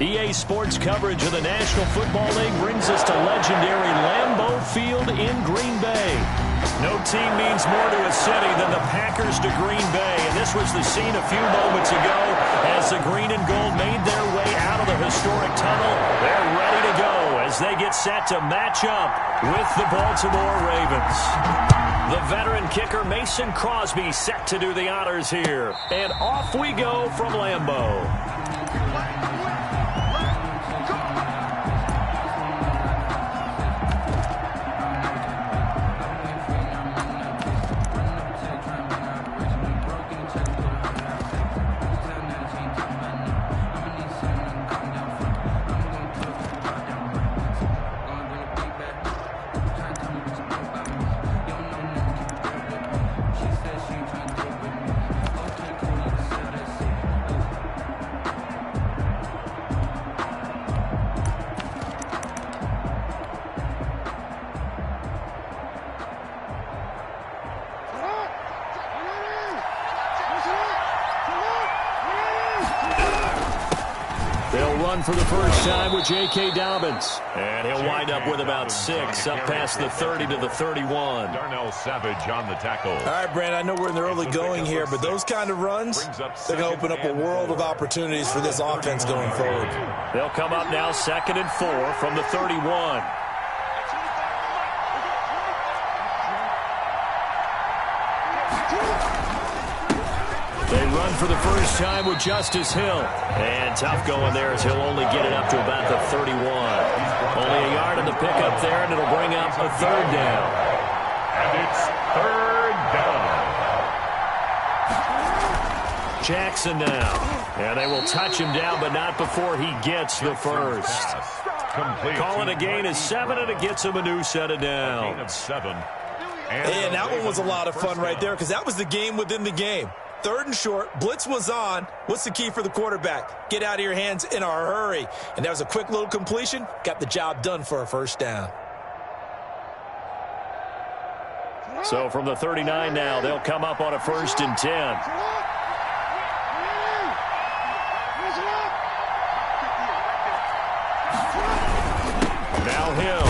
EA Sports coverage of the National Football League brings us to legendary Lambeau Field in Green Bay. No team means more to a city than the Packers to Green Bay, and this was the scene a few moments ago as the green and gold made their way out of the historic tunnel. They're ready to go as they get set to match up with the Baltimore Ravens. The veteran kicker Mason Crosby set to do the honors here, and off we go from Lambeau. For the first time with J.K. Dobbins. And he'll wind up with about 6, up past the 30 to the 31. Darnell Savage on the tackle. All right, Brandon, I know we're in the early going here, but those kind of runs, they're going to open up a world of opportunities for this offense going forward. They'll come up now 2nd and 4 from the 31. They run for the first time with Justice Hill. And tough going there as he'll only get it up to about the 31. Only a yard on the pickup there, and it'll bring up a 3rd down. And it's 3rd down. Jackson now. And they will touch him down, but not before he gets the first. Calling a gain of 7, and it gets him a new set of downs. Gain of 7. And that one was a lot of fun right there because that was the game within the game. 3rd and short, blitz was on. What's the key for the quarterback? Get out of your hands in a hurry. And that was a quick little completion. Got the job done for a first down. So from the 39 now, they'll come up on a 1st and 10. Now Hill.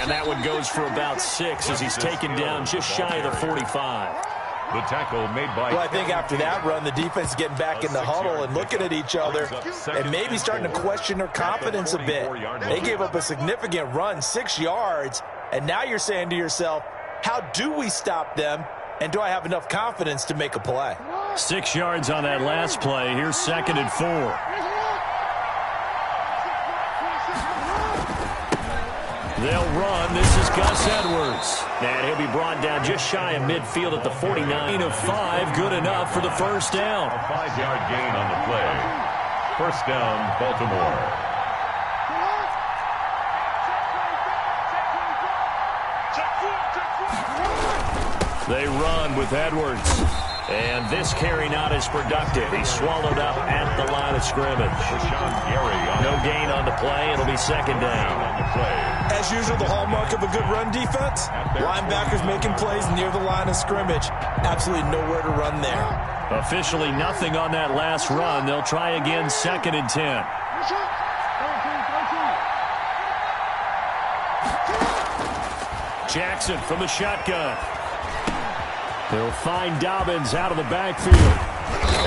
And that one goes for about 6 as he's taken down just shy of the 45. The tackle made by... Well, I think after that run, the defense is getting back in the huddle and looking at each other and maybe starting to question their confidence a bit. They gave up a significant run, 6 yards, and now you're saying to yourself, how do we stop them, and do I have enough confidence to make a play? 6 yards on that last play. Here's 2nd and 4. They'll run. This is Gus Edwards. And he'll be brought down just shy of midfield at the 49 of 5. Good enough for the first down. A 5-yard gain on the play. First down, Baltimore. They run with Edwards. And this carry not as productive. He's swallowed up at the line of scrimmage. No gain on the play. It'll be 2nd down. As usual, the hallmark of a good run defense, linebackers making plays near the line of scrimmage. Absolutely nowhere to run there. Officially nothing on that last run. They'll try again 2nd and 10. Jackson from the shotgun. They'll find Dobbins out of the backfield.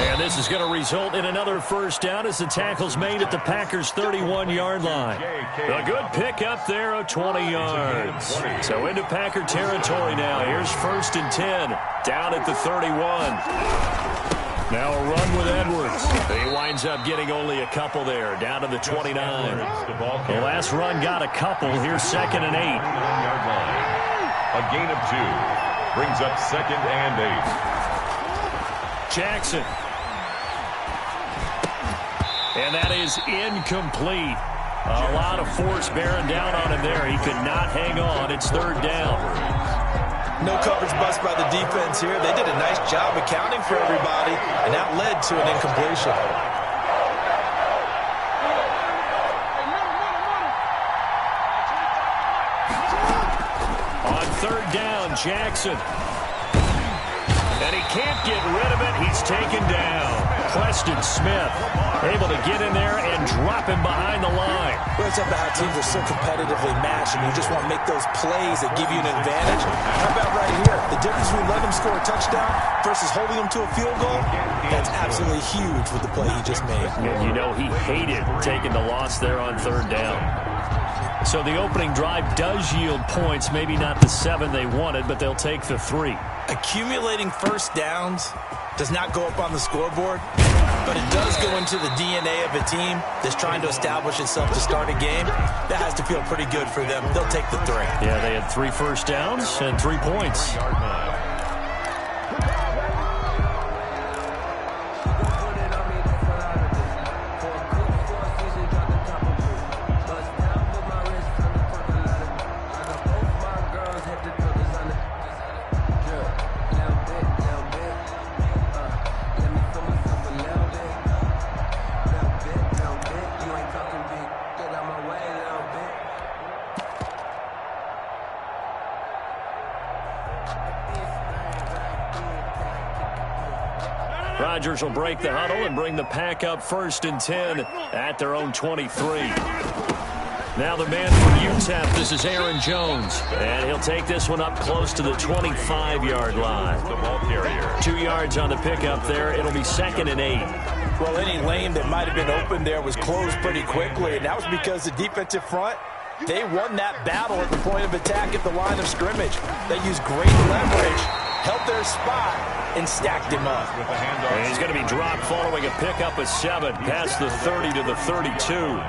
And this is going to result in another first down as the tackle's made at the Packers' 31-yard line. A good pickup there of 20 yards. So into Packer territory now. Here's 1st and 10 down at the 31. Now a run with Edwards. He winds up getting only a couple there, down to the 29. The last run got a couple. Here's 2nd and 8. A gain of 2. Brings up 2nd and 8. Jackson. And that is incomplete. A lot of force bearing down on him there. He could not hang on. It's 3rd down. No coverage bust by the defense here. They did a nice job accounting for everybody, and that led to an incompletion. On 3rd down, Jackson. And he can't get rid of it. He's taken down. Preston Smith able to get in there and drop him behind the line. Well, it's about how teams are so competitively matched, and you just want to make those plays that give you an advantage. How about right here? The difference between letting them score a touchdown versus holding them to a field goal, that's absolutely huge with the play he just made. And you know he hated taking the loss there on third down. So the opening drive does yield points, maybe not the 7 they wanted, but they'll take the 3. Accumulating first downs does not go up on the scoreboard, but it does go into the DNA of a team that's trying to establish itself to start a game. That has to feel pretty good for them. They'll take the 3. Yeah, they had 3 first downs and 3 points. Rodgers will break the huddle and bring the pack up 1st and 10 at their own 23. Now the man from UTEP, this is Aaron Jones, and he'll take this one up close to the 25-yard line. The ball carrier. 2 yards on the pickup there. It'll be 2nd and 8. Well, any lane that might have been open there was closed pretty quickly, and that was because the defensive front, they won that battle at the point of attack at the line of scrimmage. They used great leverage, held their spot, and stacked him up. And he's going to be dropped following a pickup of 7 past the 30 to the 32.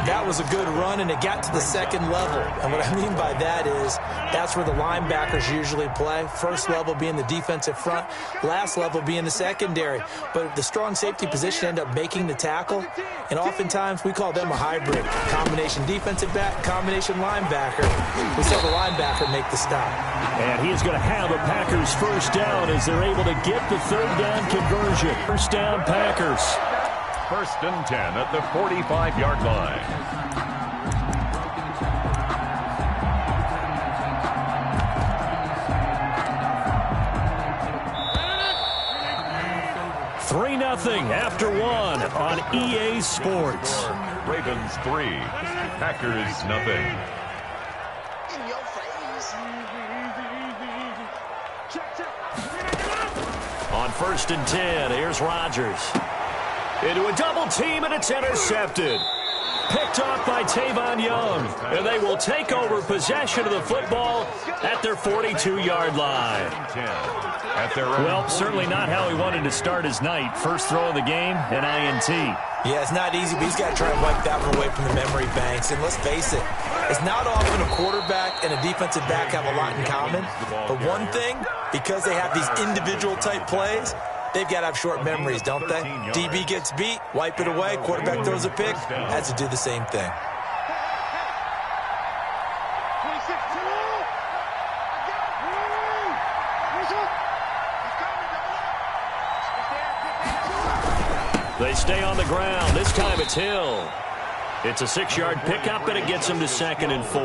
That was a good run, and it got to the 2nd level. And what I mean by that is that's where the linebackers usually play. First level being the defensive front, last level being the secondary. But the strong safety position ended up making the tackle, and oftentimes we call them a hybrid. Combination defensive back, combination linebacker. We saw the linebacker make the stop. And he's going to have a Packers first down as they're able to get the 3rd down conversion. First down, Packers. 1st and 10 at the 45-yard line. Three 3-0 after 1 on EA Sports. Ravens 3, Packers nothing. On 1st and 10, here's Rodgers. Into a double team, and it's intercepted. Picked off by Tavon Young, and they will take over possession of the football at their 42-yard line. Well, certainly not how he wanted to start his night. First throw of the game, an INT. Yeah, it's not easy, but he's got to try and wipe that one away from the memory banks. And let's face it, it's not often a quarterback and a defensive back have a lot in common. But one thing, because they have these individual type plays, they've got to have short memories, don't they? DB gets beat, wipe it away, quarterback throws a pick, has to do the same thing. They stay on the ground. This time it's Hill. It's a 6-yard pickup, and it gets him to 2nd and 4.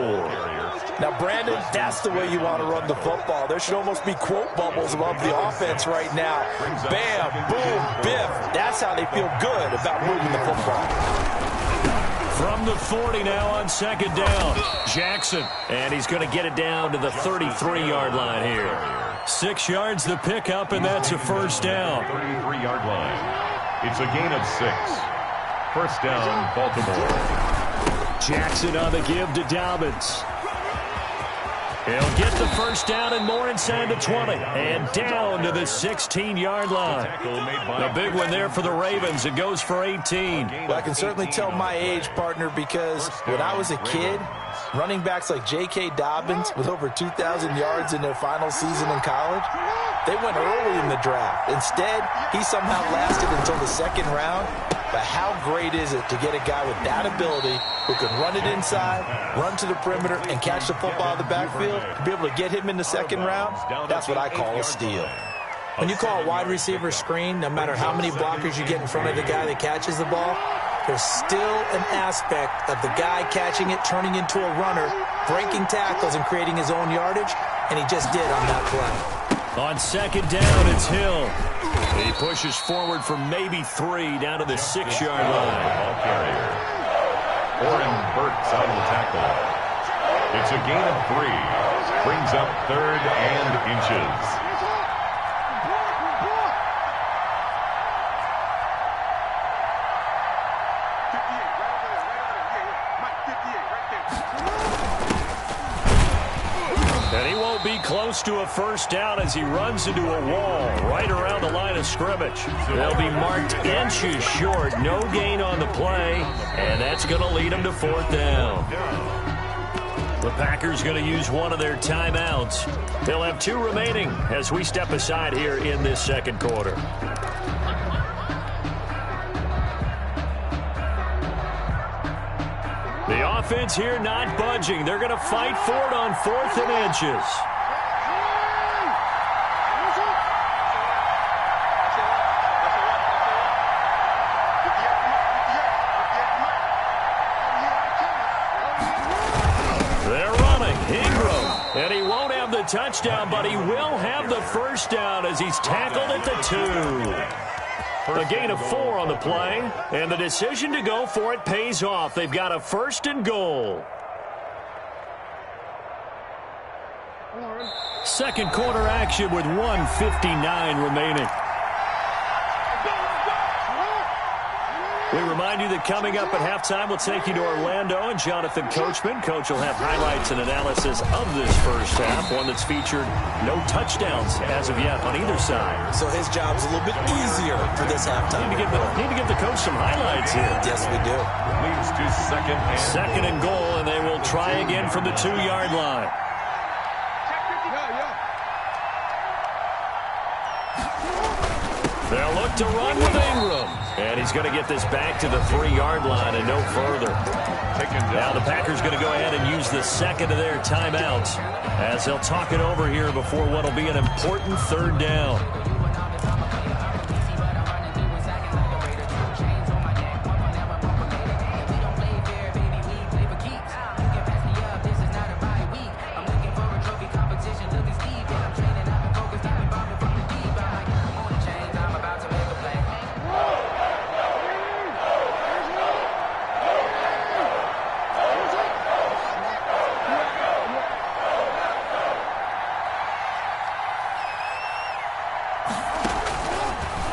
Now, Brandon, that's the way you want to run the football. There should almost be quote bubbles above the offense right now. Bam, boom, biff. That's how they feel good about moving the football. From the 40 now on 2nd down, Jackson. And he's going to get it down to the 33-yard line here. 6 yards the pickup, and that's a first down. 33-yard line. It's a gain of 6. First down, Baltimore. Jackson on the give to Dobbins. He'll get the first down and more inside the 20. And down to the 16-yard line. A big one there for the Ravens. It goes for 18. Well, I can certainly tell my age, partner, because when I was a kid, running backs like J.K. Dobbins with over 2,000 yards in their final season in college, they went early in the draft. Instead, he somehow lasted until the 2nd round. But how great is it to get a guy with that ability who can run it inside, run to the perimeter, and catch the football out of the backfield? To be able to get him in the 2nd round, that's what I call a steal. When you call a wide receiver screen, no matter how many blockers you get in front of the guy that catches the ball, there's still an aspect of the guy catching it, turning into a runner, breaking tackles, and creating his own yardage, and he just did on that play. On second down, it's Hill. He pushes forward for maybe 3 down to the 6-yard line. Ball carrier. Oren Burks out of the tackle. It's a gain of 3. Brings up 3rd and inches. And he won't be close to a first down as he runs into a wall right around the line of scrimmage. They'll be marked inches short. No gain on the play, and that's going to lead them to 4th down. The Packers going to use one of their timeouts. They'll have 2 remaining as we step aside here in this second quarter. The offense here not budging. They're going to fight for it on 4th and inches. They're running. Ingram. And he won't have the touchdown, but he will have the first down as he's tackled at the 2. A gain of 4 on the play, and the decision to go for it pays off. They've got a 1st and goal. Second quarter action with 1:59 remaining. We remind you that coming up at halftime, we'll take you to Orlando and Jonathan Coachman. Coach will have highlights and analysis of this first half, one that's featured no touchdowns as of yet on either side. So his job's a little bit easier for this halftime. Need to give the coach some highlights here. Yes, we do. Leads to second and goal, and they will try again from the 2-yard line. They'll look to run with Ingram. And he's going to get this back to the 3-yard line and no further. Now the Packers going to go ahead and use the second of their timeouts as they'll talk it over here before what will be an important 3rd down.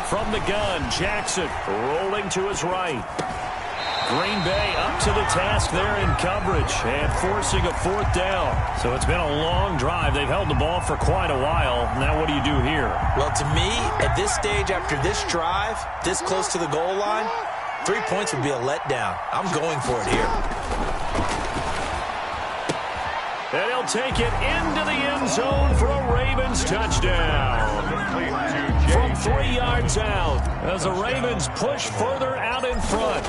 From the gun, Jackson rolling to his right. Green Bay up to the task there in coverage and forcing a 4th down. So it's been a long drive. They've held the ball for quite a while. Now what do you do here? Well, to me, at this stage after this drive, this close to the goal line, 3 points would be a letdown. I'm going for it here. And he'll take it into the end zone for a Ravens touchdown. From 3 yards out as the Ravens push further out in front.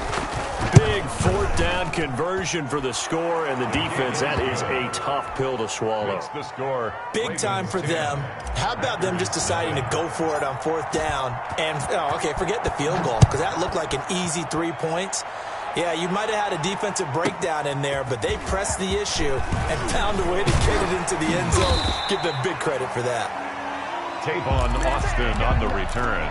Big 4th down conversion for the score, and the defense, that is a tough pill to swallow. the score. Big time for them. How about them just deciding to go for it on 4th down? And, okay, forget the field goal, because that looked like an easy 3 points. Yeah, you might have had a defensive breakdown in there, but they pressed the issue and found a way to get it into the end zone. Give them big credit for that. Tavon Austin on the return.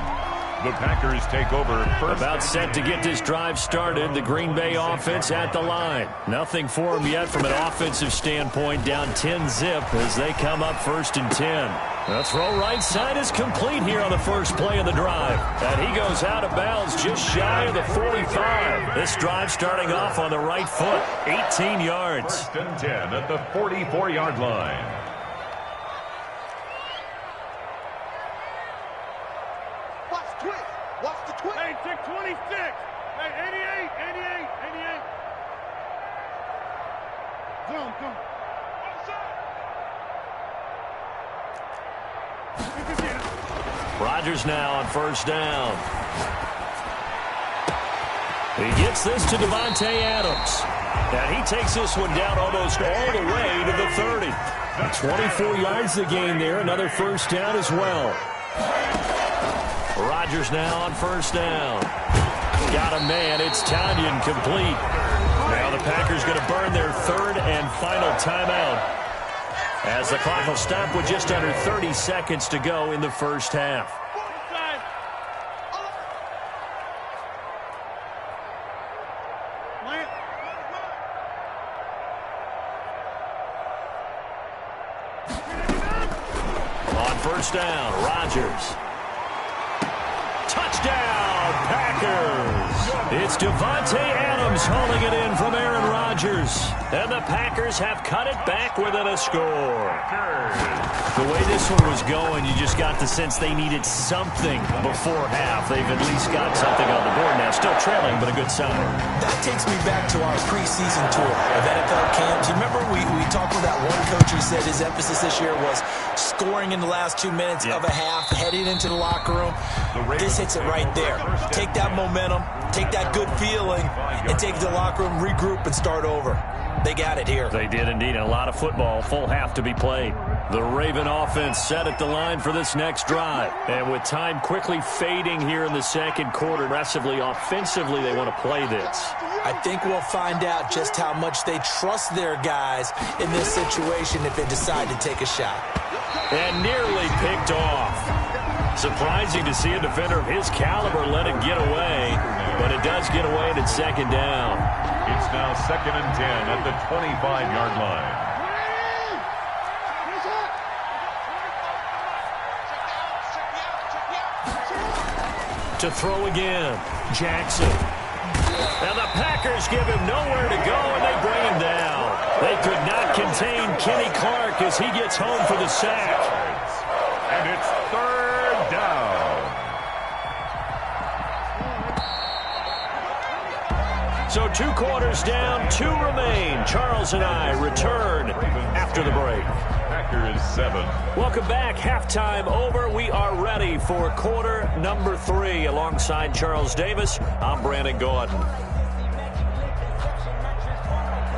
The Packers take over first. About set to get this drive started. The Green Bay offense at the line. Nothing for them yet from an offensive standpoint. Down 10-zip as they come up 1st and 10. The throw right side is complete here on the first play of the drive. And he goes out of bounds just shy of the 45. This drive starting off on the right foot. 18 yards. 1st and 10 at the 44-yard line. Watch the twist. Hey, 626. Hey, 88. Zoom. Rodgers now on 1st down. He gets this to Devontae Adams. And he takes this one down almost all the way to the 30. 24 yards the gain there. Another 1st down as well. Rodgers now on 1st down. Got a man. It's Tanyan complete. Now the Packers going to burn their 3rd and final timeout. As the clock will stop with just under 30 seconds to go in the first half. On first down, Rodgers. Touchdown, Packers. It's Devontae Adams hauling it in from Aaron Rodgers. And the Packers have cut it back within a score. The way this one was going, you just got the sense they needed something before half. They've at least got something on the board now. Still trailing, but a good sign. That takes me back to our preseason tour of NFL camps. You remember we talked with that one coach who said his emphasis this year was scoring in the last 2 minutes of a half, heading into the locker room. This hits it right there. Take that momentum, take that good feeling, and take it to the locker room, regroup, and start over. They got it here. They did indeed. A lot of football, full half to be played. The Raven offense set at the line for this next drive. And with time quickly fading here in the second quarter, aggressively, offensively, they want to play this. I think we'll find out just how much they trust their guys in this situation if they decide to take a shot. And nearly picked off. Surprising to see a defender of his caliber let it get away, but it does get away and it's second down. It's now 2nd and 10 at the 25-yard line. To throw again, Jackson. And the Packers give him nowhere to go, and they bring him down. They could not contain Kenny Clark as he gets home for the sack. And it's 3rd down. So 2 quarters down, 2 remain. Charles and I return after the break. Packers 7. Welcome back. Halftime over. We are ready for quarter number 3. Alongside Charles Davis, I'm Brandon Gordon.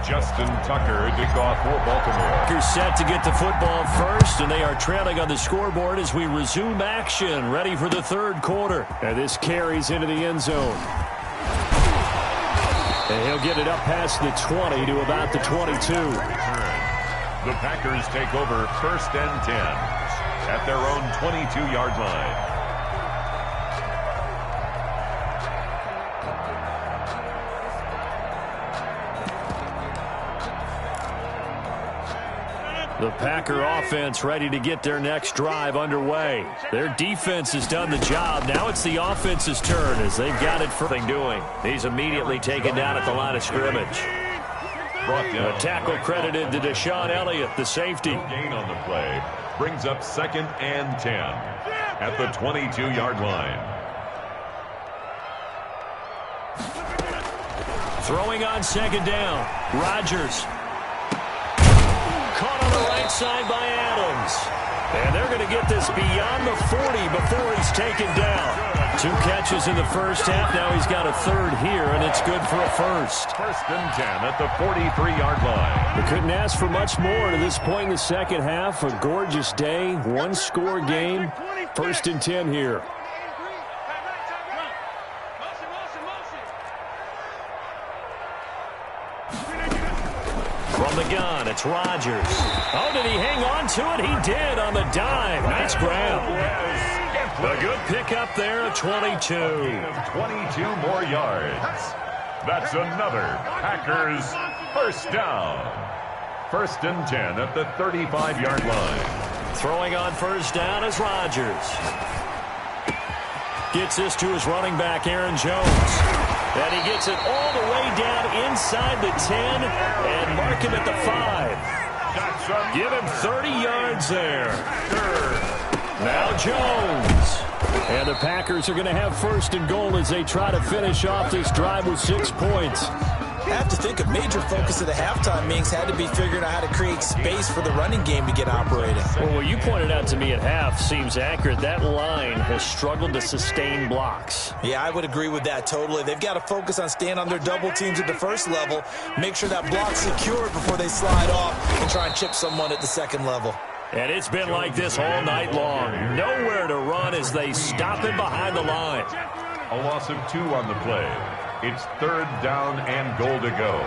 Justin Tucker to kick off for Baltimore. Packers set to get the football first, and they are trailing on the scoreboard as we resume action, ready for the third quarter. And this carries into the end zone. And he'll get it up past the 20 to about the 22. The Packers take over 1st and 10 at their own 22-yard line. The Packer offense ready to get their next drive underway. Their defense has done the job. Now it's the offense's turn as they've got it for doing. He's immediately taken down at the line of scrimmage. A tackle credited to Deshaun Elliott, the safety. Gain on the play brings up 2nd and 10 at the 22-yard line. Throwing on second down, Rodgers. Caught on the right side by Adams. And they're going to get this beyond the 40 before he's taken down. 2 catches in the first half. Now he's got a third here, and it's good for a first. 1st and 10 at the 43-yard line. We couldn't ask for much more to this point in the second half. A gorgeous day, 1-score game. 1st and 10 here. From the gun, it's Rodgers. Oh, did he hang on to it? He did on the dive. Nice grab. A good pickup there at 22. 22 more yards. That's another Packers first down. 1st and 10 at the 35-yard line. Throwing on first down is Rodgers. Gets this to his running back, Aaron Jones. And he gets it all the way down inside the 10 and mark him at the 5. Give him 30 yards there. Now Jones. And the Packers are going to have 1st and goal as they try to finish off this drive with 6 points. I have to think a major focus of the halftime meetings had to be figuring out how to create space for the running game to get operating. Well, what you pointed out to me at half seems accurate. That line has struggled to sustain blocks. Yeah, I would agree with that totally. They've got to focus on staying on their double teams at the first level, make sure that block's secured before they slide off and try and chip someone at the second level. And it's been like this all night long. Nowhere to run as they stop him behind the line. A loss of 2 on the play. It's 3rd down and goal to go.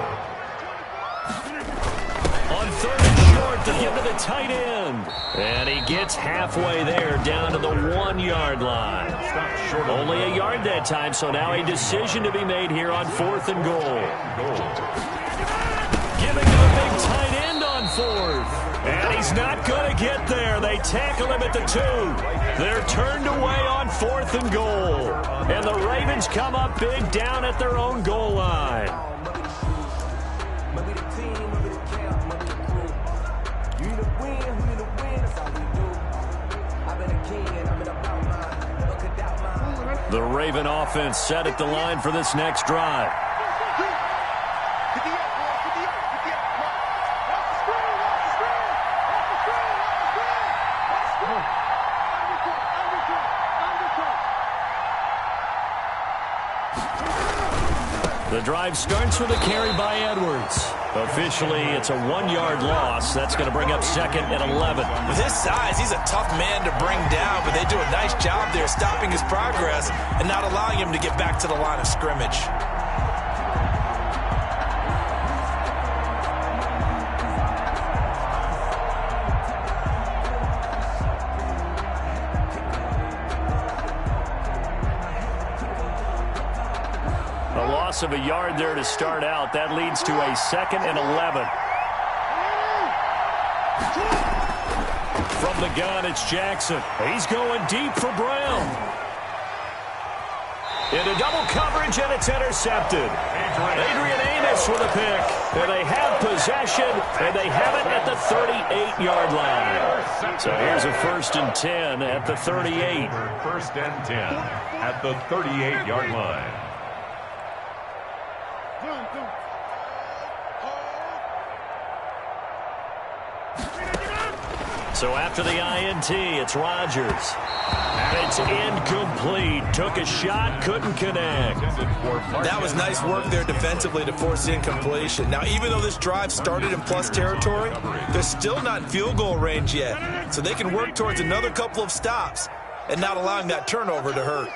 On On third and short to give to the tight end. And he gets halfway there down to the 1-yard line. Only a yard that time, so now a decision to be made here on 4th and goal. Giving him a big tight end on 4th. And he's not going to get there. They tackle him at the 2. They're turned away on 4th and goal. And the Ravens come up big down at their own goal line. The Raven offense set at the line for this next drive. The drive starts with a carry by Edwards. Officially, it's a 1-yard loss. That's going to bring up 2nd and 11. With his size, he's a tough man to bring down, but they do a nice job there stopping his progress and not allowing him to get back to the line of scrimmage. Of a yard there to start out. That leads to a 2nd and 11. From the gun, it's Jackson. He's going deep for Brown. Into double coverage, and it's intercepted. Adrian Amos with a pick. And they have possession, and they have it at the 38-yard line. So here's a 1st and 10 at the 38. 1st and 10 at the 38-yard line. So after the INT, it's Rodgers. And it's incomplete. Took a shot, couldn't connect. That was nice work there defensively to force the incompletion. Now, even though this drive started in plus territory, they're still not in field goal range yet. So they can work towards another couple of stops and not allowing that turnover to hurt.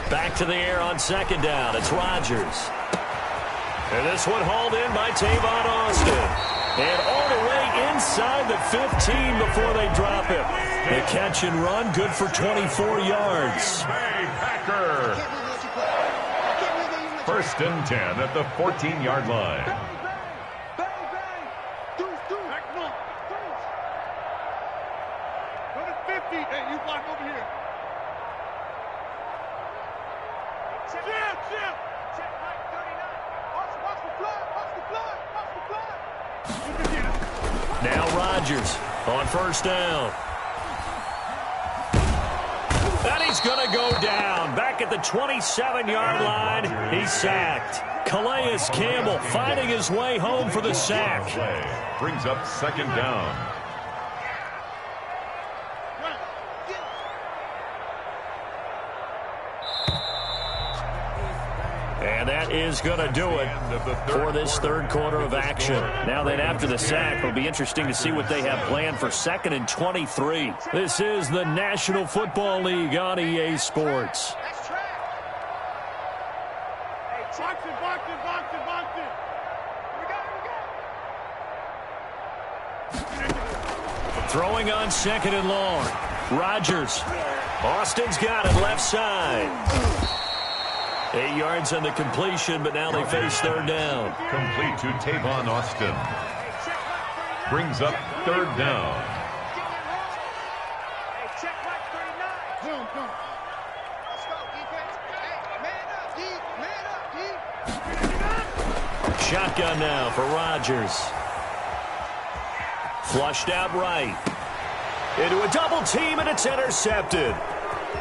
Back to the air on 2nd down. It's Rodgers. And this one hauled in by Tavon Austin. And all the way inside the 15 before they drop him. The catch and run, good for 24 yards. Packer. 1st and 10 at the 14-yard line. Go to 50. Hey, you block over here. Check Mike 39. Watch the blood. Watch the blood. Now Rodgers on 1st down. And he's going to go down. Back at the 27-yard line, he's sacked. Calais Campbell finding his way home for the sack. Brings up 2nd down. And that is going to do it for this 3rd quarter of action. Now then, after the sack, it'll be interesting to see what they have planned for 2nd and 23. This is the National Football League on EA Sports. Throwing on 2nd and long. Rodgers. Austin's got it left side. 8 yards on the completion, but now they face 3rd down. Complete to Tavon Austin. Brings up 3rd down. Shotgun now for Rodgers. Flushed out right. Into a double team, and it's intercepted.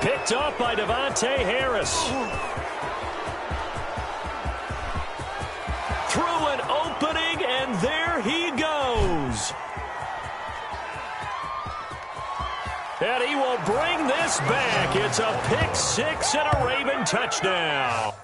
Picked up by Devontae Harris. Through an opening, and there he goes. And he will bring this back. It's a pick six and a Raven touchdown.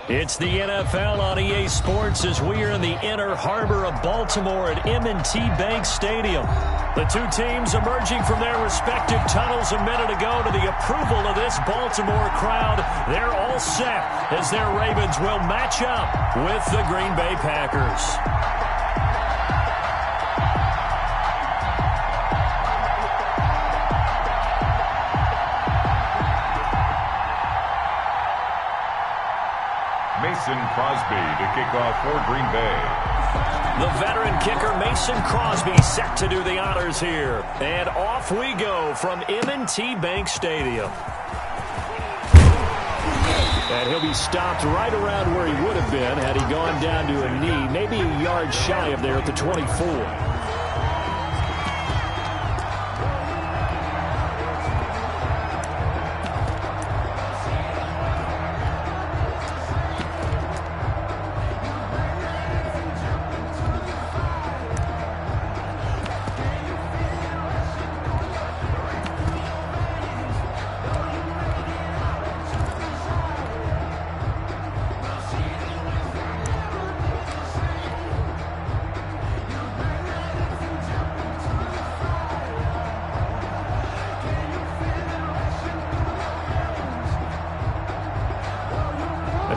It's the NFL on EA Sports as we are in the inner harbor of Baltimore at M&T Bank Stadium. The two teams emerging from their respective tunnels a minute ago to the approval of this Baltimore crowd. They're all set as their Ravens will match up with the Green Bay Packers. Mason Crosby to kick off for Green Bay. The veteran kicker Mason Crosby set to do the honors here. And off we go from M&T Bank Stadium. And he'll be stopped right around where he would have been had he gone down to a knee, maybe a yard shy of there at the 24.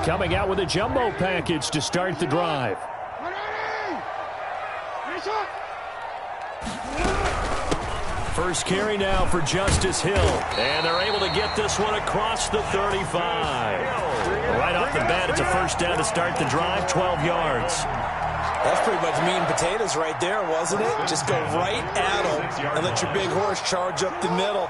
Coming out with a jumbo package to start the drive. First carry now for Justice Hill. And they're able to get this one across the 35. Right off the bat, it's a first down to start the drive, 12 yards. That's pretty much meat and potatoes right there, wasn't it? Just go right at them and let your big horse charge up the middle.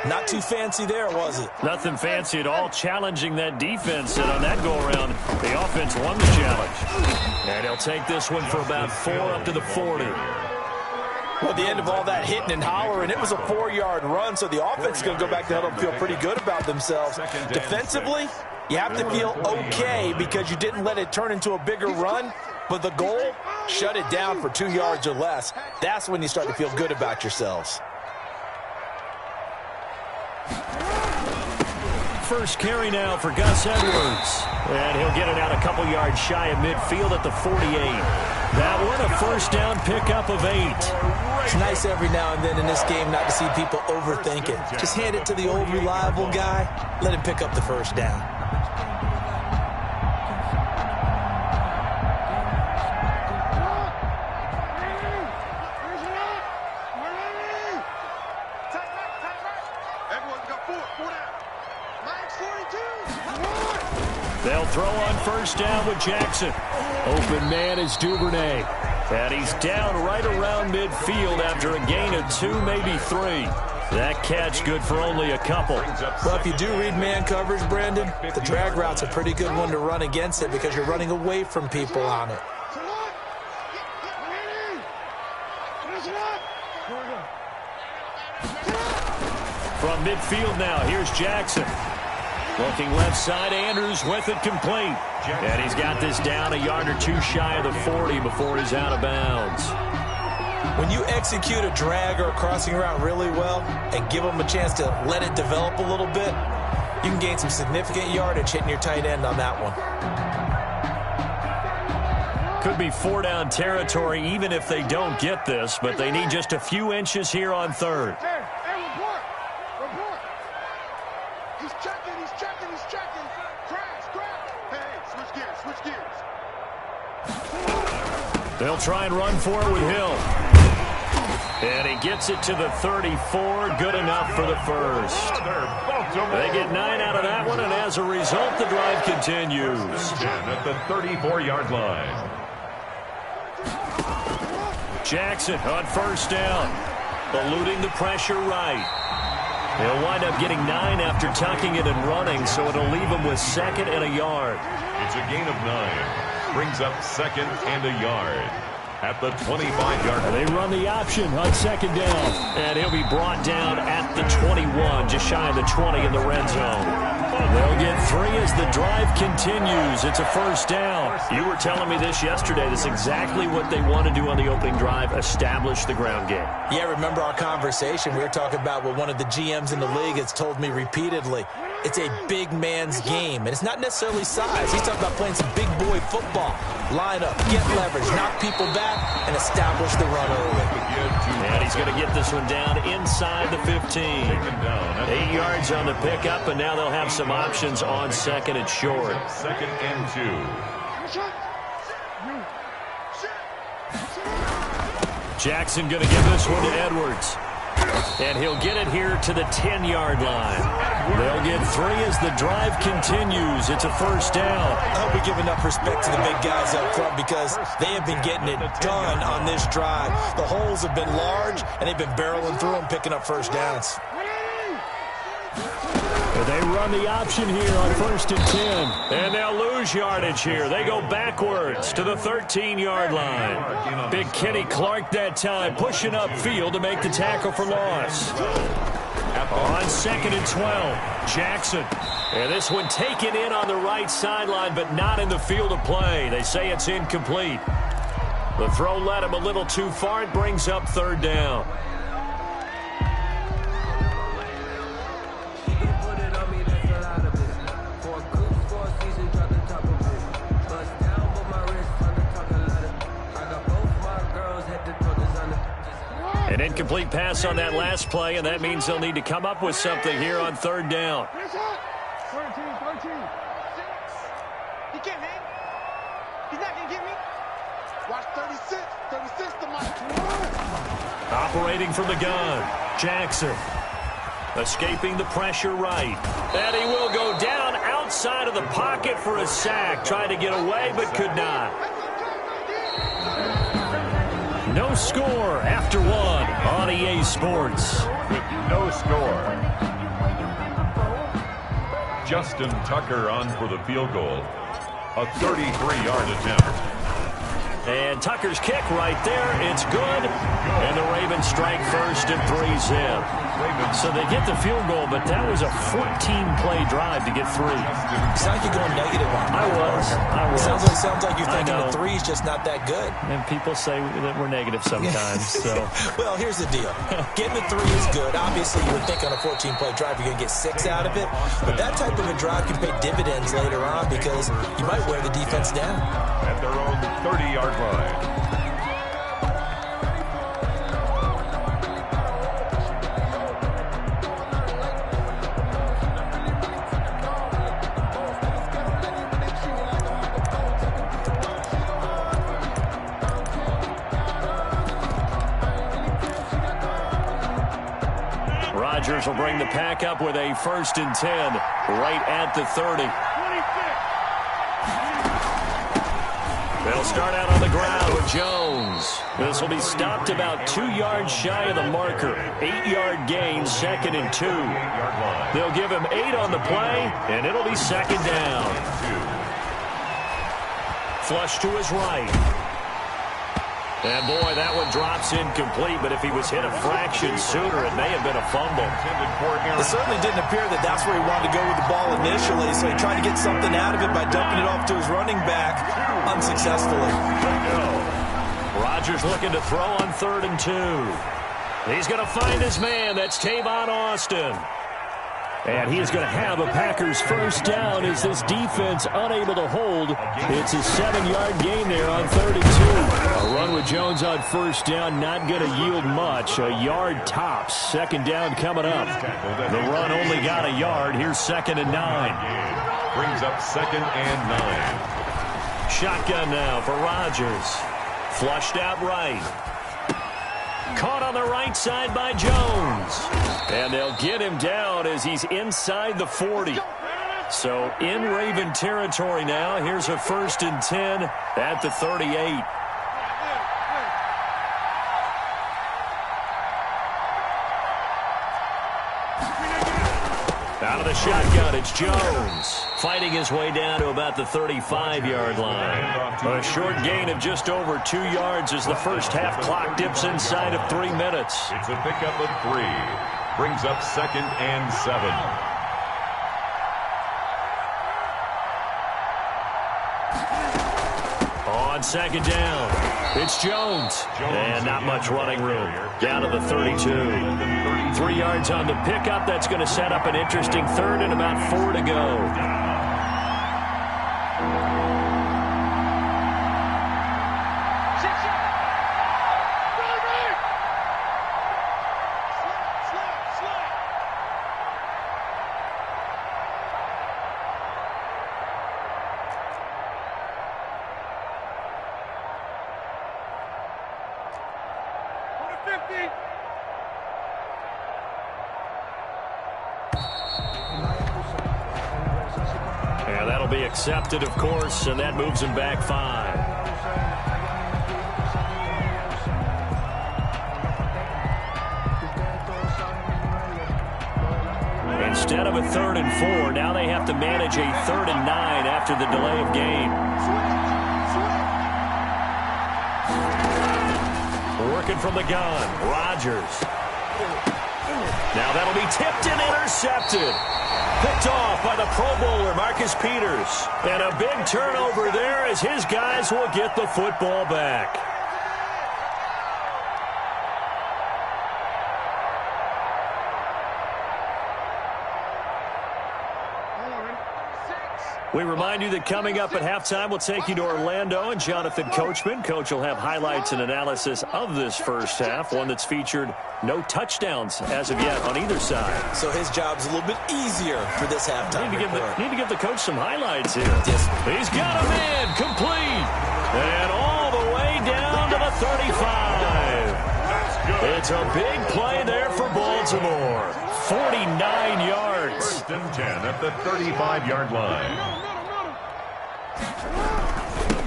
Not too fancy there, was it? Nothing fancy at all. Challenging that defense, and on that go-around, the offense won the challenge. And he'll take this one for about 4 up to the 40. Well, at the end of all that hitting and hollering, it was a 4-yard run, so the offense is going to go back to huddle and feel pretty good about themselves. Defensively, you have to feel okay because you didn't let it turn into a bigger run. But the goal, shut it down for 2 yards or less. That's when you start to feel good about yourselves. First carry now for Gus Edwards. And he'll get it out a couple yards shy of midfield at the 48. That one, a first down pickup of 8. It's nice every now and then in this game not to see people overthink it. Just hand it to the old reliable guy. Let him pick up the first down. They'll throw on first down with Jackson. Open man is Duvernay. And he's down right around midfield after a gain of 2, maybe 3. That catch good for only a couple. Well, if you do read man coverage, Brandon, the drag route's a pretty good one to run against it because you're running away from people on it. From midfield now, here's Jackson. Looking left side, Andrews with it complete. And he's got this down a yard or 2 shy of the 40 before he's out of bounds. When you execute a drag or a crossing route really well and give them a chance to let it develop a little bit, you can gain some significant yardage hitting your tight end on that one. Could be 4-down territory even if they don't get this, but they need just a few inches here on third. They'll try and run for it with Hill. And he gets it to the 34. Good enough for the first. They get 9 out of that one, and as a result, the drive continues. At the 34-yard line. Jackson on first down. Eluding the pressure right. He'll wind up getting 9 after tucking it and running, so it'll leave him with 2nd and a yard. It's a gain of 9. Brings up 2nd and a yard at the 25-yard line. They run the option on 2nd down, and he'll be brought down at the 21, just shy of the 20 in the red zone. They'll get 3 as the drive continues. It's a first down. You were telling me this yesterday. This is exactly what they want to do on the opening drive, establish the ground game. Yeah, remember our conversation. We were talking about what one of the GMs in the league has told me repeatedly. it's a big man's game. And it's not necessarily size. He's talking about playing some big boy football. Line up, get leverage, knock people back, and establish the run early. And he's going to get this one down inside the 15. 8 yards on the pickup, and now they'll have some options on 2nd and short. 2nd and 2. Jackson going to give this one to Edwards. And he'll get it here to the 10-yard line. They'll get 3 as the drive continues. It's a 1st down. I hope we give enough respect to the big guys up front because they have been getting it done on this drive. The holes have been large, and they've been barreling through them, picking up 1st downs. They run the option here on 1st and 10. And they'll lose yardage here. They go backwards to the 13-yard line. Big Kenny Clark that time pushing upfield to make the tackle for loss. On 2nd and 12, Jackson. And this one taken in on the right sideline, but not in the field of play. They say it's incomplete. The throw led him a little too far. It brings up 3rd down. An incomplete pass on that last play, and that means they'll need to come up with something here on 3rd down. 13. He can't hang. He's not going to get me. Watch 36. 36 to my. Operating from the gun, Jackson. Escaping the pressure right. And he will go down outside of the pocket for a sack. Tried to get away, but could not. No score after 1 on EA Sports. With no score. Justin Tucker on for the field goal. A 33-yard attempt. And Tucker's kick right there. It's good. And the Ravens strike first and 3-zip. So they get the field goal, but that was a 14-play drive to get 3. Sounds like you're going negative on that. I was. Sounds like you're thinking the 3 is just not that good. And people say that we're negative sometimes. So. Well, here's the deal. Getting the 3 is good. Obviously, you would think on a 14-play drive you're going to get 6 out of it. But that type of a drive can pay dividends later on because you might wear the defense down. At their own 30-yard line. Rodgers will bring the pack up with a 1st and 10 right at the 30. They'll start out on the ground with Jones. This will be stopped about 2 yards shy of the marker. 8-yard gain, 2nd and 2. They'll give him 8 on the play, and it'll be 2nd down. Flush to his right. And, boy, that one drops incomplete, but if he was hit a fraction sooner, it may have been a fumble. It certainly didn't appear that that's where he wanted to go with the ball initially, so he tried to get something out of it by dumping it off to his running back unsuccessfully. Rodgers looking to throw on 3rd and 2. He's going to find his man. That's Tavon Austin. And he is going to have a Packers 1st down as this defense unable to hold. It's a 7-yard gain there on 3rd and 2. A run with Jones on 1st down, not going to yield much. A yard tops. 2nd down coming up. The run only got a yard. Here's 2nd and 9. Brings up 2nd and 9. Shotgun now for Rodgers. Flushed out right. Caught on the right side by Jones. And they'll get him down as he's inside the 40. So in Raven territory now. Here's a 1st and 10 at the 38. Out of the shotgun, it's Jones. Fighting his way down to about the 35-yard line. A short gain of just over 2 yards as the first half clock dips inside of 3 minutes. It's a pickup of 3. Brings up 2nd and 7. On 2nd down, it's Jones. And not much running room. Down to the 32. 3 yards on the pickup. That's going to set up an interesting third and about 4 to go. And that'll be accepted, of course, and that moves him back 5. Instead of a 3rd and 4, now they have to manage a 3rd and 9 after the delay of game. Working from the gun, Rodgers. Now that'll be tipped and intercepted. Picked off by the Pro Bowler, Marcus Peters. And a big turnover there as his guys will get the football back. We remind you that coming up at halftime, we'll take you to Orlando and Jonathan Coachman. Coach will have highlights and analysis of this first half, one that's featured no touchdowns as of yet on either side. So his job's a little bit easier for this halftime report. Need to give the coach some highlights here. Yes. He's got a man complete. And all the way down to the 35. It's a big play there for Baltimore. 49 yards. 1st and 10 at the 35-yard line.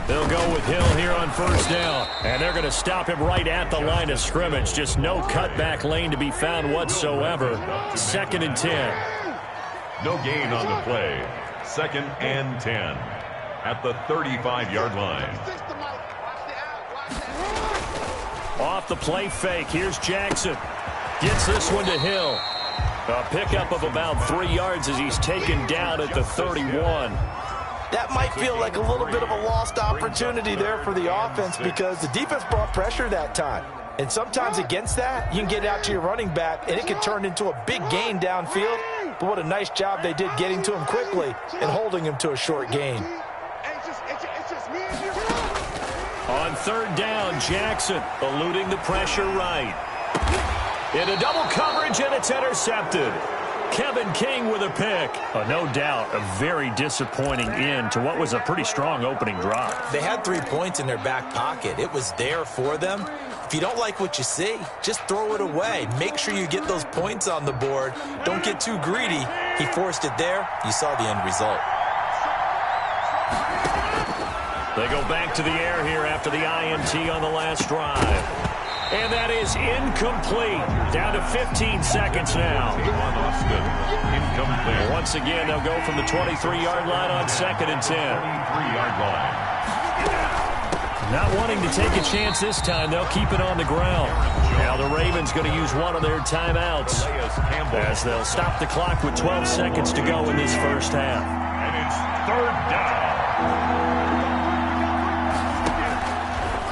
They'll go with Hill here on 1st down. And they're going to stop him right at the line of scrimmage. Just no cutback lane to be found whatsoever. 2nd and 10. No gain on the play. 2nd and 10 at the 35-yard line. Off the play fake. Here's Jackson. Gets this one to Hill. A pickup of about 3 yards as he's taken down at the 31. That might feel like a little bit of a lost opportunity there for the offense because the defense brought pressure that time. And sometimes against that, you can get out to your running back, and it can turn into a big gain downfield. But what a nice job they did getting to him quickly and holding him to a short gain. On 3rd down, Jackson eluding the pressure right. Into double coverage, and it's intercepted. Kevin King with a pick. No doubt a very disappointing end to what was a pretty strong opening drive. They had 3 points in their back pocket. It was there for them. If you don't like what you see, just throw it away. Make sure you get those points on the board. Don't get too greedy. He forced it there. You saw the end result. They go back to the air here after the INT on the last drive. And that is incomplete. Down to 15 seconds now. Incomplete. Once again, they'll go from the 23-yard line on 2nd and 10. 23-yard line. Not wanting to take a chance this time, they'll keep it on the ground. Now the Ravens going to use one of their timeouts as they'll stop the clock with 12 seconds to go in this first half. And it's 3rd down.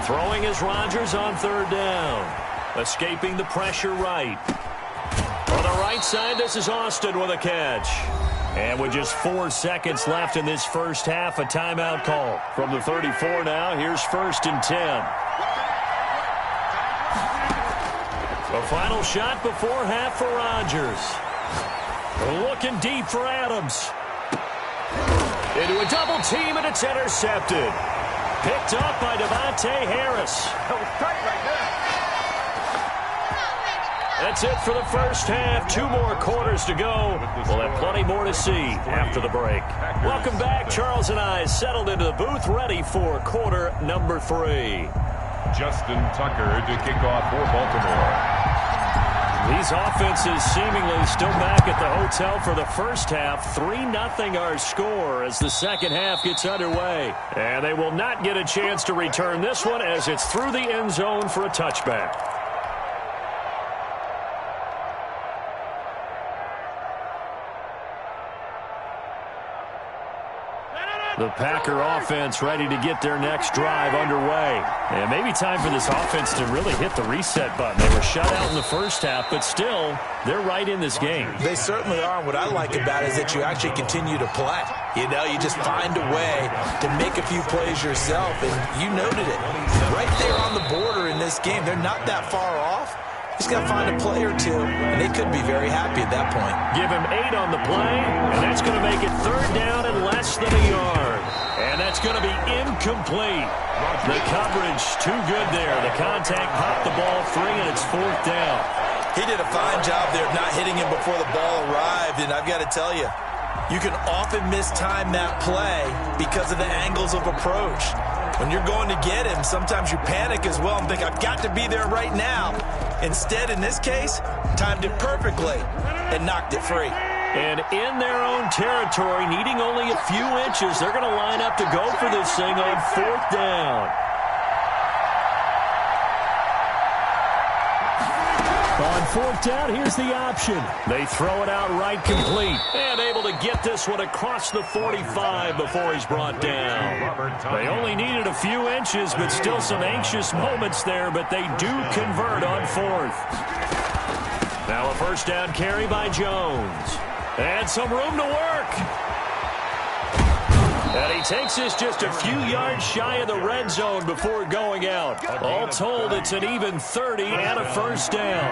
Throwing is Rodgers on 3rd down. Escaping the pressure right. On the right side, this is Austin with a catch. And with just 4 seconds left in this first half, a timeout call. From the 34 now, here's 1st and 10. A final shot before half for Rodgers. Looking deep for Adams. Into a double team, and it's intercepted. Picked up by Devontae Harris. That was tight right there. That's it for the first half. 2 more quarters to go. We'll have plenty more to see after the break. Welcome back. Charles and I settled into the booth, ready for quarter number 3. Justin Tucker to kick off for Baltimore. These offenses seemingly still back at the hotel for the first half. 3-0 our score as the second half gets underway. And they will not get a chance to return this one as it's through the end zone for a touchback. The Packer offense ready to get their next drive underway. And maybe time for this offense to really hit the reset button. They were shut out in the first half, but still, they're right in this game. They certainly are. And what I like about it is that you actually continue to play. You know, you just find a way to make a few plays yourself, and you noted it. Right there on the border in this game, they're not that far off. Just got to find a play or two, and they could be very happy at that point. Give him 8 on the play, and that's going to make it 3rd down and less than a yard. And that's going to be incomplete. The coverage too good there. The contact popped the ball free, and it's 4th down. He did a fine job there of not hitting him before the ball arrived, and I've got to tell you, you can often mistime that play because of the angles of approach. When you're going to get him, sometimes you panic as well and think, I've got to be there right now. Instead, in this case, timed it perfectly and knocked it free. And in their own territory, needing only a few inches, they're going to line up to go for this thing on 4th down. On 4th down, here's the option. They throw it out right complete. And able to get this one across the 45 before he's brought down. They only needed a few inches, but still some anxious moments there, but they do convert on 4th. Now a 1st down carry by Jones. And some room to work. And he takes this just a few yards shy of the red zone before going out. All told, it's an even 30 and a 1st down.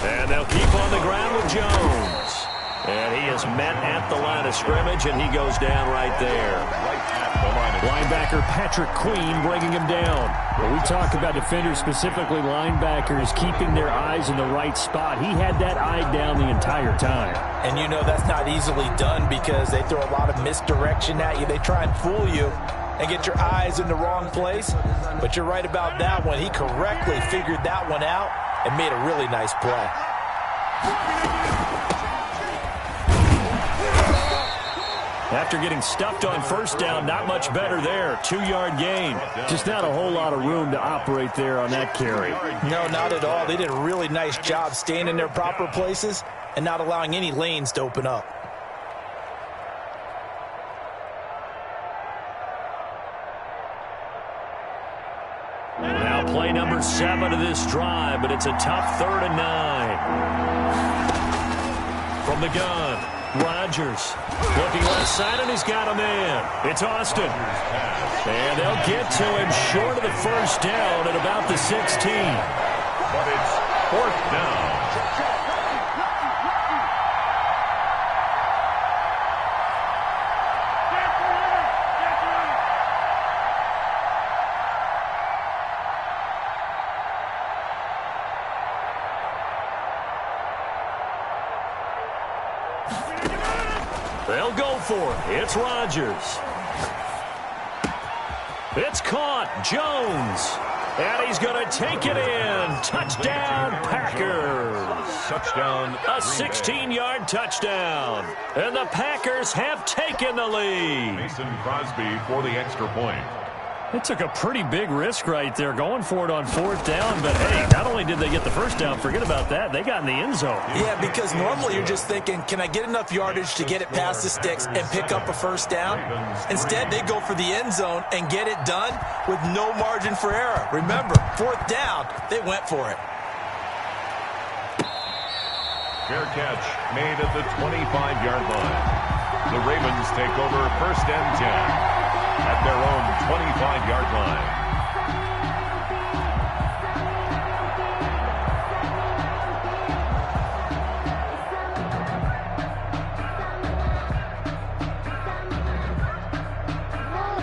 And they'll keep on the ground with Jones. And he is met at the line of scrimmage, and he goes down right there. Linebacker Patrick Queen bringing him down. When we talk about defenders, specifically linebackers, keeping their eyes in the right spot, he had that eye down the entire time. And you know that's not easily done because they throw a lot of misdirection at you. They try and fool you and get your eyes in the wrong place. But you're right about that one. He correctly figured that one out and made a really nice play. After getting stuffed on 1st down, not much better there. 2-yard gain. Just not a whole lot of room to operate there on that carry. No, not at all. They did a really nice job staying in their proper places and not allowing any lanes to open up. Now play number 7 of this drive, but it's a tough 3rd and 9. From the gun. Rodgers looking left side, and he's got a man. It's Austin. And they'll get to him short of the 1st down at about the 16. But it's 4th down. They'll go for it. It's Rodgers. It's caught. Jones. And he's going to take it in. Touchdown, Packers. Touchdown. A 16-yard touchdown. And the Packers have taken the lead. Mason Crosby for the extra point. They took a pretty big risk right there going for it on 4th down. But, hey, not only did they get the 1st down, forget about that, they got in the end zone. Yeah, because normally you're just thinking, can I get enough yardage to get it past the sticks and pick up a 1st down? Instead, they go for the end zone and get it done with no margin for error. Remember, 4th down, they went for it. Fair catch made at the 25-yard line. The Ravens take over 1st and 10. At their own 25-yard line.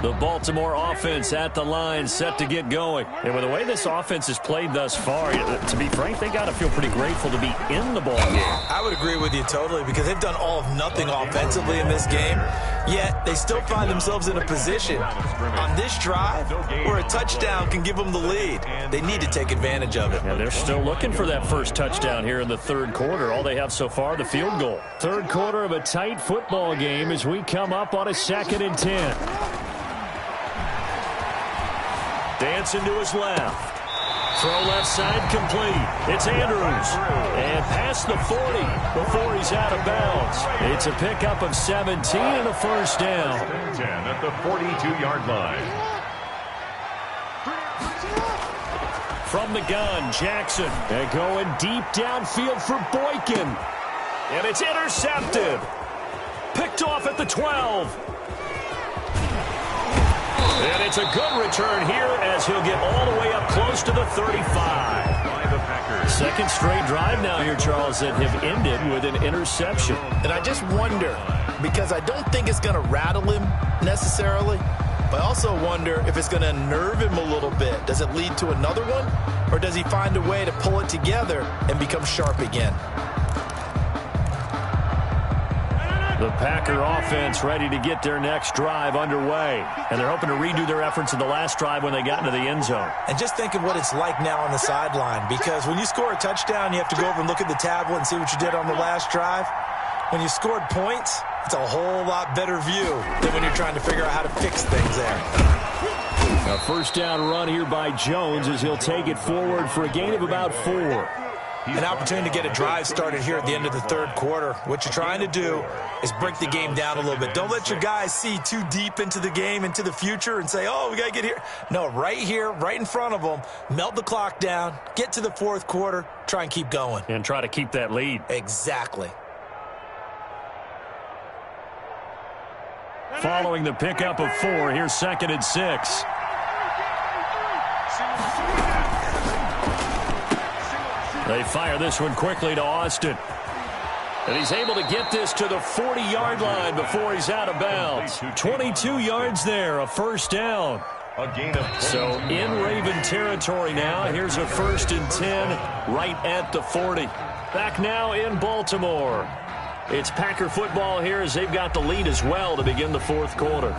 The Baltimore offense at the line, set to get going. And with the way this offense has played thus far, to be frank, they got to feel pretty grateful to be in the ball game. I would agree with you totally because they've done all of nothing offensively in this game, yet they still find themselves in a position on this drive where a touchdown can give them the lead. They need to take advantage of it. And they're still looking for that first touchdown here in the third quarter. All they have so far, the field goal. Third quarter of a tight football game as we come up on a 2nd and 10. Dancing to his left. Throw left side complete. It's Andrews. And past the 40 before he's out of bounds. It's a pickup of 17 and a first down. 10 at the 42-yard line. From the gun, Jackson. And going deep downfield for Boykin. And it's intercepted. Picked off at the 12. And it's a good return here as he'll get all the way up close to the 35. Second straight drive now here, Charles, that have ended with an interception. And I just wonder, because I don't think it's going to rattle him necessarily, but I also wonder if it's going to unnerve him a little bit. Does it lead to another one? Or does he find a way to pull it together and become sharp again? The Packer offense ready to get their next drive underway. And they're hoping to redo their efforts in the last drive when they got into the end zone. And just think of what it's like now on the sideline, because when you score a touchdown, you have to go over and look at the tablet and see what you did on the last drive. When you scored points, it's a whole lot better view than when you're trying to figure out how to fix things there. A first down run here by Jones as he'll take it forward for a gain of about 4. An opportunity to get a drive started here at the end of the third quarter. What you're trying to do is break the game down a little bit. Don't let your guys see too deep into the game, into the future, and say, oh, we got to get here. No, right here, right in front of them, melt the clock down, get to the fourth quarter, try and keep going. And try to keep that lead. Exactly. Following the pickup of 4, here's 2nd and 6. They fire this one quickly to Austin. And he's able to get this to the 40-yard line before he's out of bounds. 22 yards there, a first down. So in Raven territory now. Here's a 1st and 10 right at the 40. Back now in Baltimore. It's Packer football here as they've got the lead as well to begin the fourth quarter.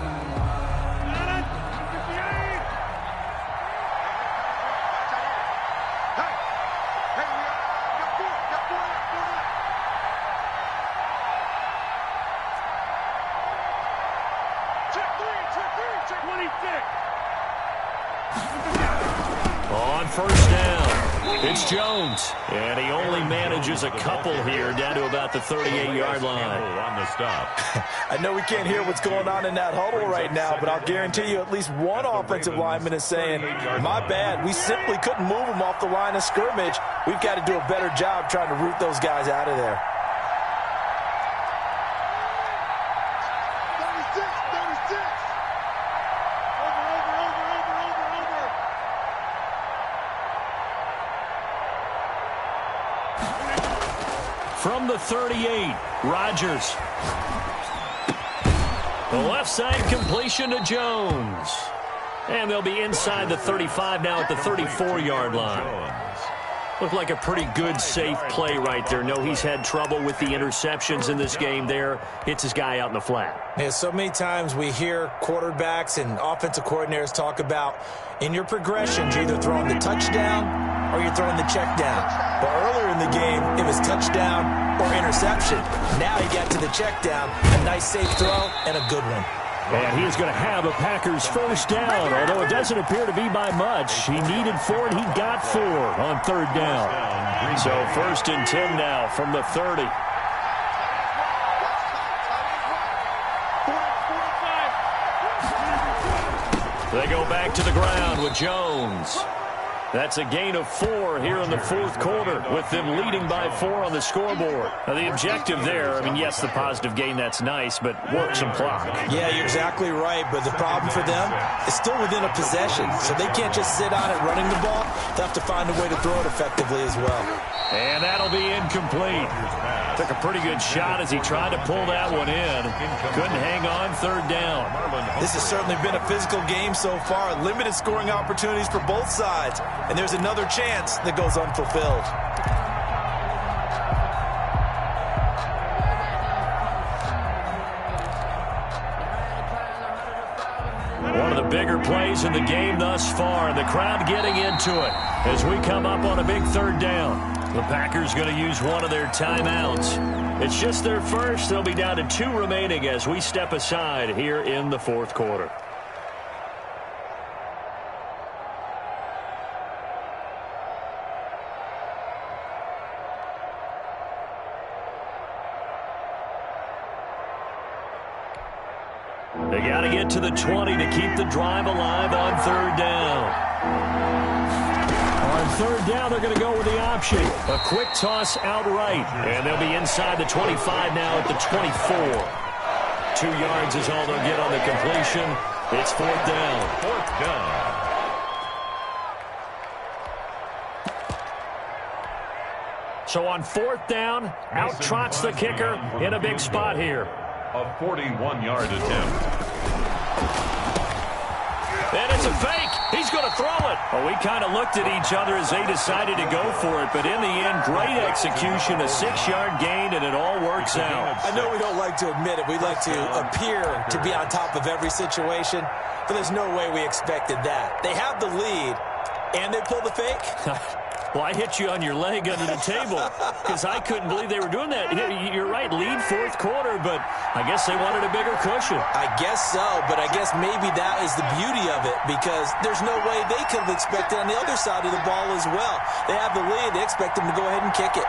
On first down, it's Jones. And he only manages a couple here down to about the 38-yard line. On the stop. I know we can't hear what's going on in that huddle right now, but I'll guarantee you at least one offensive lineman is saying, my bad, we simply couldn't move them off the line of scrimmage. We've got to do a better job trying to root those guys out of there. 36. From the 38, Rodgers. The left side completion to Jones. And they'll be inside the 35 now at the 34-yard line. Looked like a pretty good, safe play right there. No, he's had trouble with the interceptions in this game there. Hits his guy out in the flat. Yeah, so many times we hear quarterbacks and offensive coordinators talk about in your progressions, you're either throwing the touchdown or you're throwing the check down. But earlier in the game, it was touchdown or interception. Now he got to the check down, a nice safe throw, and a good one. And he is going to have a Packers first down, although it doesn't appear to be by much. He needed 4, and he got 4 on third down. So 1st and 10 now from the 30. They go back to the ground with Jones. That's a gain of 4 here in the fourth quarter with them leading by 4 on the scoreboard. Now, the objective there, I mean, yes, the positive gain, that's nice, but work some clock. Yeah, you're exactly right, but the problem for them is still within a possession, so they can't just sit on it running the ball. They'll have to find a way to throw it effectively as well. And that'll be incomplete. Took a pretty good shot as he tried to pull that one in. Couldn't hang on, third down. This has certainly been a physical game so far. Limited scoring opportunities for both sides. And there's another chance that goes unfulfilled. One of the bigger plays in the game thus far, and the crowd getting into it as we come up on a big third down. The Packers going to use one of their timeouts. It's just their first. They'll be down to 2 remaining as we step aside here in the fourth quarter. They got to get to the 20 to keep the drive alive on third down. On third down, they're going to go with the option. A quick toss outright. And they'll be inside the 25 now at the 24. 2 yards is all they'll get on the completion. It's fourth down. Fourth down. So on fourth down, out trots the kicker in a big spot here. A 41-yard attempt. And it's a fake. He's going to throw it. Well, we kind of looked at each other as they decided to go for it. But in the end, great execution, a 6-yard gain, and it all works out. I know we don't like to admit it. We like to appear to be on top of every situation. But there's no way we expected that. They have the lead, and they pull the fake. Well, I hit you on your leg under the table because I couldn't believe they were doing that. You're right, lead fourth quarter, but I guess they wanted a bigger cushion. I guess so, but I guess maybe that is the beauty of it because there's no way they could have expected on the other side of the ball as well. They have the lead. They expect them to go ahead and kick it.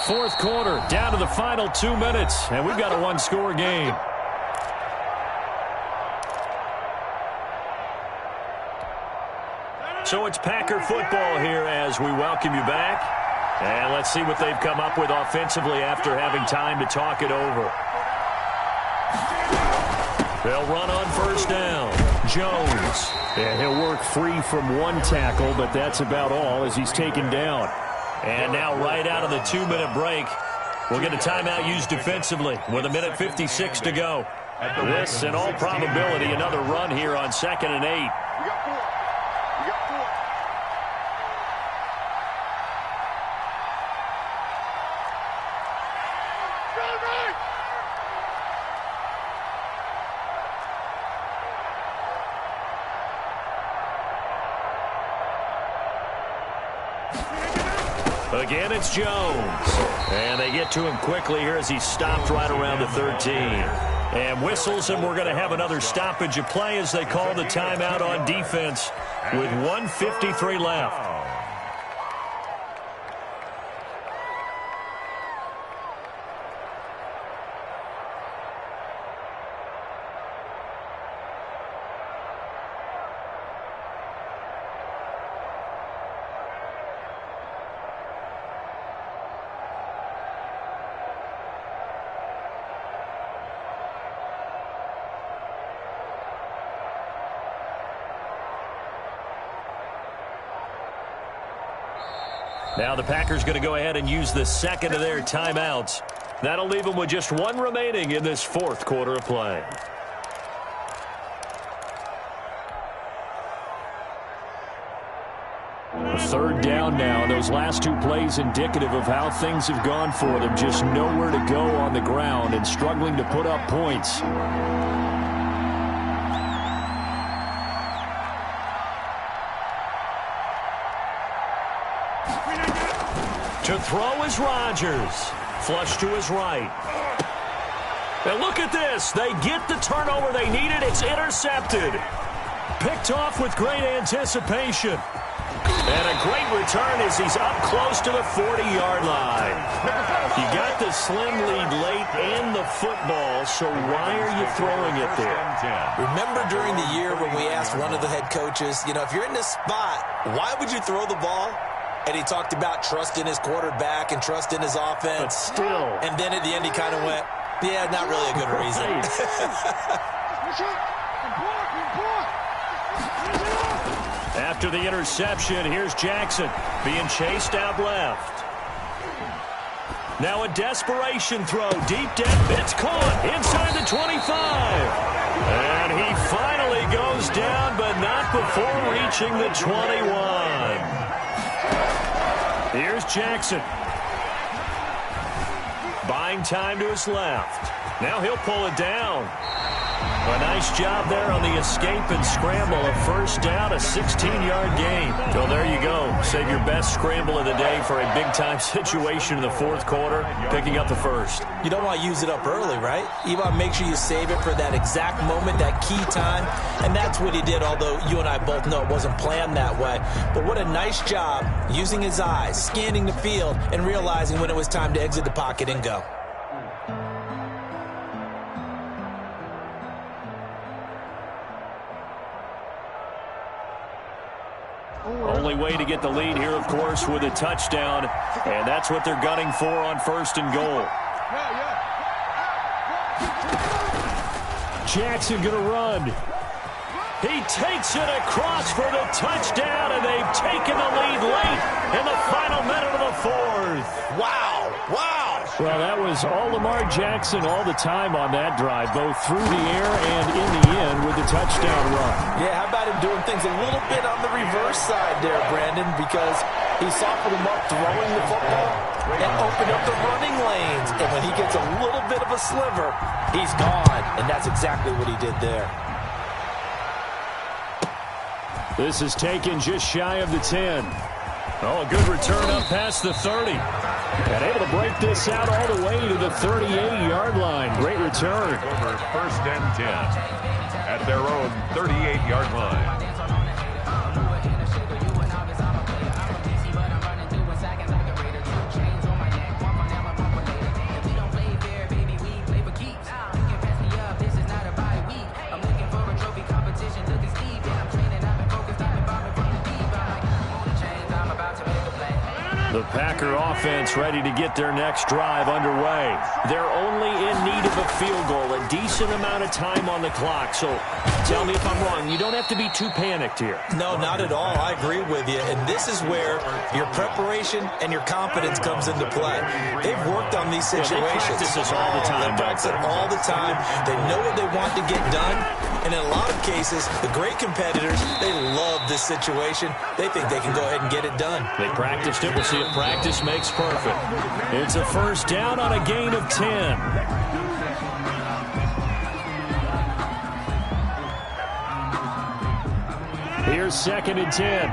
Fourth quarter, down to the final 2 minutes, and we've got a one-score game. So it's Packer football here as we welcome you back. And let's see what they've come up with offensively after having time to talk it over. They'll run on first down. Jones. And he'll work free from one tackle, but that's about all as he's taken down. And now right out of the 2-minute break, we'll get a timeout used defensively with 1:56 to go. This, in all probability, another run here on 2nd and 8. Again, it's Jones. And they get to him quickly here as he stopped right around the 13. And whistles, and we're going to have another stoppage of play as they call the timeout on defense with 1:53 left. Now the Packers going to go ahead and use the second of their timeouts. That'll leave them with just one remaining in this fourth quarter of play. Third down now. Those last 2 plays indicative of how things have gone for them. Just nowhere to go on the ground and struggling to put up points. To throw is Rodgers. Flush to his right. And look at this. They get the turnover they needed. It's intercepted. Picked off with great anticipation. And a great return as he's up close to the 40-yard line. You got the slim lead late and the football, so why are you throwing it there? Remember during the year when we asked one of the head coaches, you know, if you're in this spot, why would you throw the ball? And he talked about trust in his quarterback and trust in his offense. But still. And then at the end he kind of went, yeah, not really a good reason. After the interception, here's Jackson being chased out left. Now a desperation throw, deep down. It's caught inside the 25. And he finally goes down, but not before reaching the 21. Here's Jackson. Buying time to his left. Now he'll pull it down. A nice job there on the escape and scramble. A first down, a 16-yard gain. So there you go. Save your best scramble of the day for a big-time situation in the fourth quarter, picking up the first. You don't want to use it up early, right? You want to make sure you save it for that exact moment, that key time. And that's what he did, although you and I both know it wasn't planned that way. But what a nice job using his eyes, scanning the field, and realizing when it was time to exit the pocket and go. Only way to get the lead here, of course, with a touchdown. And that's what they're gunning for on first and goal. Jackson going to run. He takes it across for the touchdown, and they've taken the lead late in the final minute of the fourth. Wow, wow. Well, that was all Lamar Jackson all the time on that drive, both through the air and in the end with the touchdown run. Yeah, how about him doing things a little bit on the reverse side there, Brandon, because he softened him up throwing the football and opened up the running lanes. And when he gets a little bit of a sliver, he's gone. And that's exactly what he did there. This is taken just shy of the 10. Oh, a good return up past the 30. And able to break this out all the way to the 38-yard line. Great return. Over first and 10 at their own 38-yard line. The Packer offense ready to get their next drive underway. They're only in need of a field goal, a decent amount of time on the clock. So tell me if I'm wrong. You don't have to be too panicked here. No, not at all. I agree with you. And this is where your preparation and your confidence comes into play. They've worked on these situations. They practice this all the time. They practice it all the time. They know what they want to get done. And in a lot of cases, the great competitors, they love this situation. They think they can go ahead and get it done. They practiced it. We'll see if practice makes perfect. It's a first down on a gain of 10. Here's second and 10.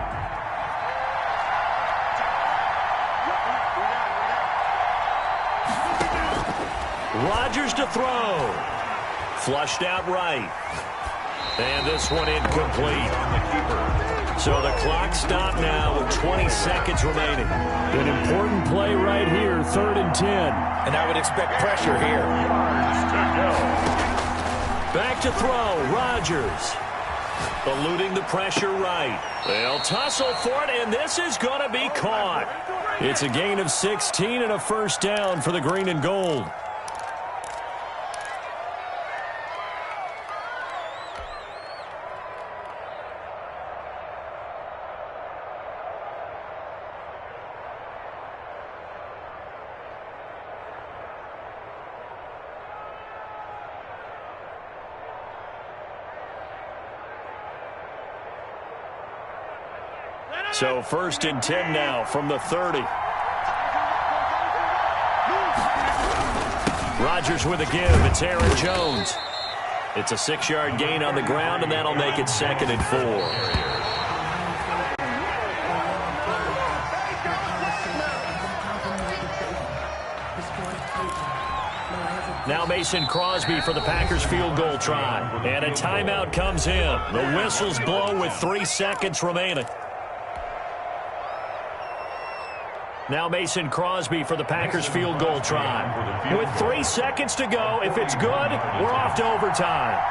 Rodgers to throw. Flushed out right. And this one incomplete. So the clock stopped now with 20 seconds remaining. An important play right here, third and 10. And I would expect pressure here. Back to throw, Rodgers. Eluding the pressure right. They'll tussle for it, and this is going to be caught. It's a gain of 16 and a first down for the green and gold. So first and 10 now from the 30. Rodgers with a give. It's Aaron Jones. It's a 6-yard gain on the ground, and that'll make it second and 4. Now Mason Crosby for the Packers field goal try. And a timeout comes in. The whistles blow with 3 seconds remaining. Now Mason Crosby for the Packers field goal try. With 3 seconds to go, if it's good, we're off to overtime.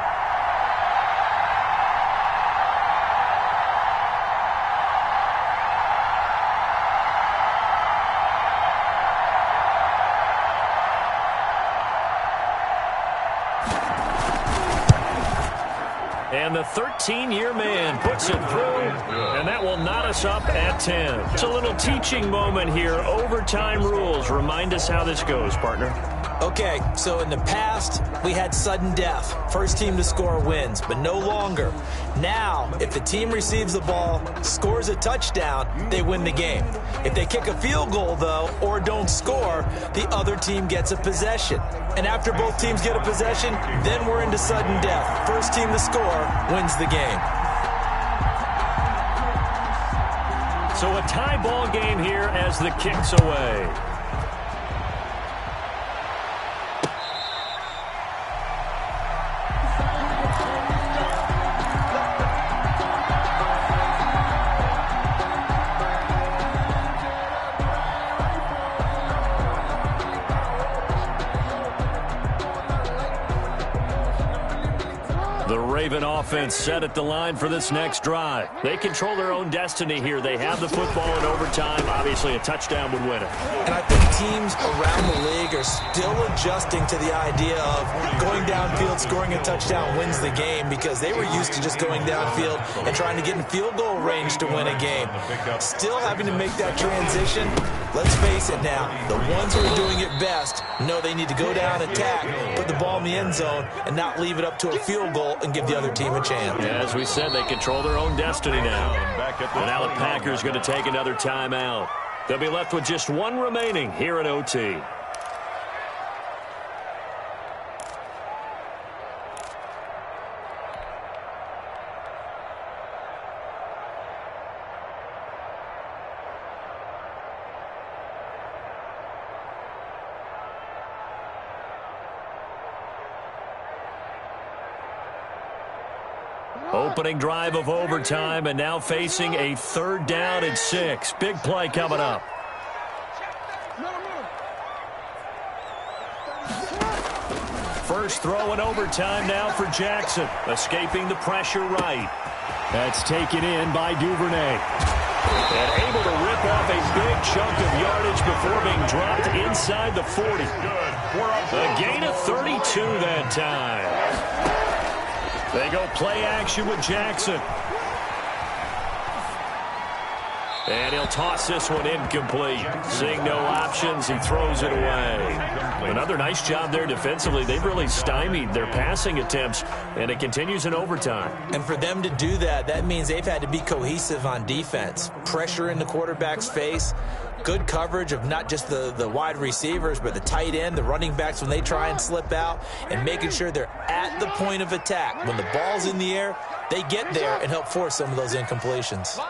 And the 13-year man puts it through, and that will knot us up at 10. It's a little teaching moment here. Overtime rules. Remind us how this goes, partner. Okay, so in the past, we had sudden death. First team to score wins, but no longer. Now, if the team receives the ball, scores a touchdown, they win the game. If they kick a field goal, though, or don't score, the other team gets a possession. And after both teams get a possession, then we're into sudden death. First team to score wins the game. So a tie ball game here as the kick's away. Raven offense set at the line for this next drive. They control their own destiny here. They have the football in overtime. Obviously, a touchdown would win it. And I think teams around the league are still adjusting to the idea of going downfield, scoring a touchdown wins the game, because they were used to just going downfield and trying to get in field goal range to win a game. Still having to make that transition. Let's face it now, the ones who are doing it best know they need to go down, attack, put the ball in the end zone, and not leave it up to a field goal and give the other team a chance. Yeah, as we said, they control their own destiny now. And now the Packers going to take another timeout. They'll be left with just one remaining here at OT. Opening drive of overtime, and now facing a 3rd down and 6. Big play coming up. First throw in overtime now for Jackson. Escaping the pressure right. That's taken in by Duvernay. And able to rip off a big chunk of yardage before being dropped inside the 40. A gain of 32 that time. They go play action with Jackson. And he'll toss this one incomplete. Seeing no options, he throws it away. Another nice job there defensively. They've really stymied their passing attempts, and it continues in overtime. And for them to do that, that means they've had to be cohesive on defense. Pressure in the quarterback's face. Good coverage of not just the wide receivers, but the tight end, the running backs when they try and slip out, and making sure they're at the point of attack. When the ball's in the air, they get there and help force some of those incompletions.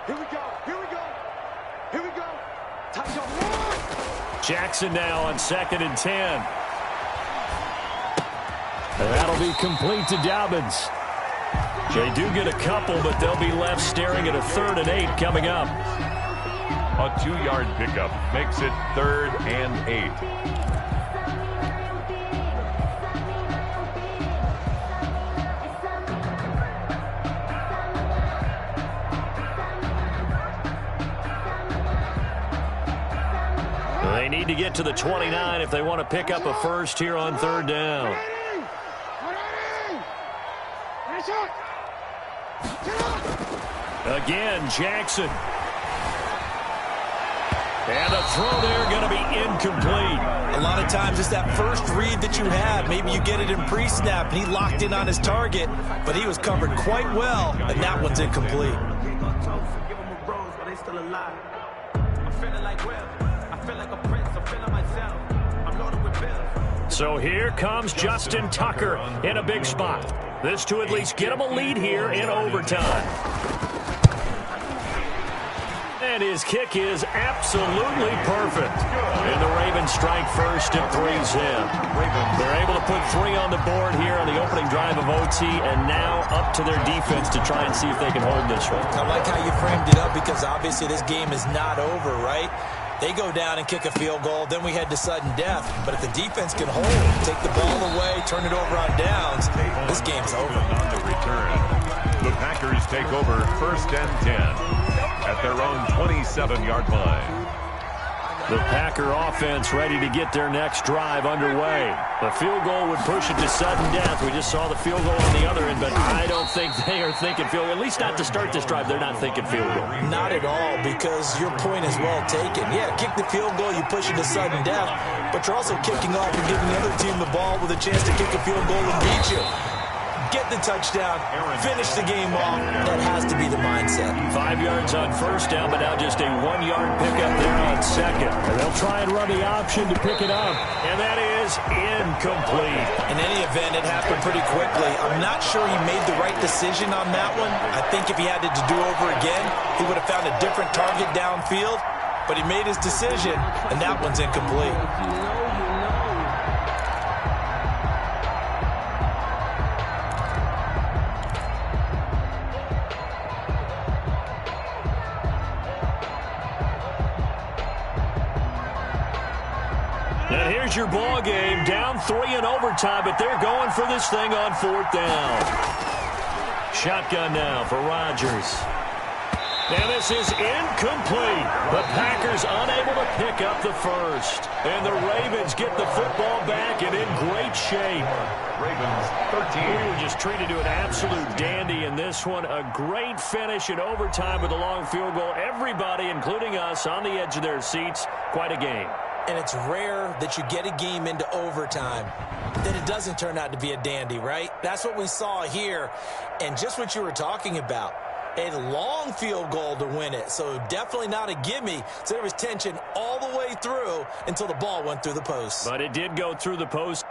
Here we go. Here we go. Here we go. Jackson now on 2nd and 10. And that'll be complete to Dobbins. They do get a couple, but they'll be left staring at a 3rd and 8 coming up. A 2-yard pickup makes it 3rd and 8. They need to get to the 29 if they want to pick up a first here on 3rd down. Again, Jackson. And a throw there going to be incomplete. A lot of times it's that first read that you have. Maybe you get it in pre-snap, and he locked in on his target, but he was covered quite well, and that one's incomplete. So here comes Justin Tucker in a big spot. This to at least get him a lead here in overtime. And his kick is absolutely perfect. And the Ravens strike first and 3's in. They're able to put 3 on the board here on the opening drive of OT, and now up to their defense to try and see if they can hold this one. I like how you framed it up, because obviously this game is not over, right? They go down and kick a field goal, then we head to sudden death. But if the defense can hold, take the ball away, turn it over on downs, this game's over. On the return, the Packers take over 1st and 10 at their own 27-yard line. The Packer offense ready to get their next drive underway. The field goal would push it to sudden death. We just saw the field goal on the other end, but I don't think they are thinking field goal. At least not to start this drive. They're not thinking field goal. Not at all, because your point is well taken. Yeah, kick the field goal, you push it to sudden death, but you're also kicking off and giving the other team the ball with a chance to kick a field goal and beat you. Get the touchdown, finish the game off. That has to be the mindset. 5 yards on first down, but now just a 1 yard pickup there on second. And they'll try and run the option to pick it up. And that is incomplete. In any event, it happened pretty quickly. I'm not sure he made the right decision on that one. I think if he had it to do over again, he would have found a different target downfield. But he made his decision, and that one's incomplete. And here's your ball game, down 3 in overtime, but they're going for this thing on 4th down. Shotgun now for Rodgers. And this is incomplete. The Packers unable to pick up the first. And the Ravens get the football back and in great shape. Ravens 13. We were just treated to an absolute dandy in this one. A great finish in overtime with a long field goal. Everybody, including us, on the edge of their seats. Quite a game. And it's rare that you get a game into overtime that it doesn't turn out to be a dandy, right? That's what we saw here. And just what you were talking about, a long field goal to win it. So definitely not a gimme. So there was tension all the way through until the ball went through the post. But it did go through the post.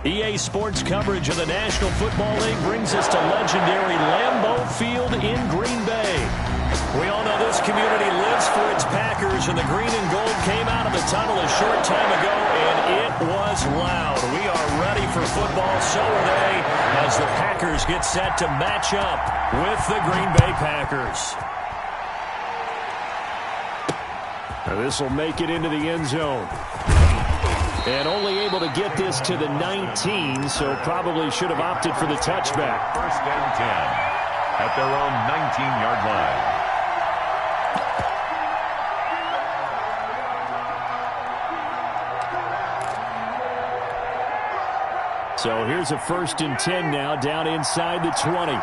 EA Sports coverage of the National Football League brings us to legendary Lambeau Field in Green Bay. We all know this community lives for its Packers, and the green and gold came out of the tunnel a short time ago, and it was loud. We are ready for football, so are they, as the Packers get set to match up with the Green Bay Packers. Now this will make it into the end zone. And only able to get this to the 19, so probably should have opted for the touchback. First and 10 at their own 19-yard line. So here's a first and 10 now, down inside the 20.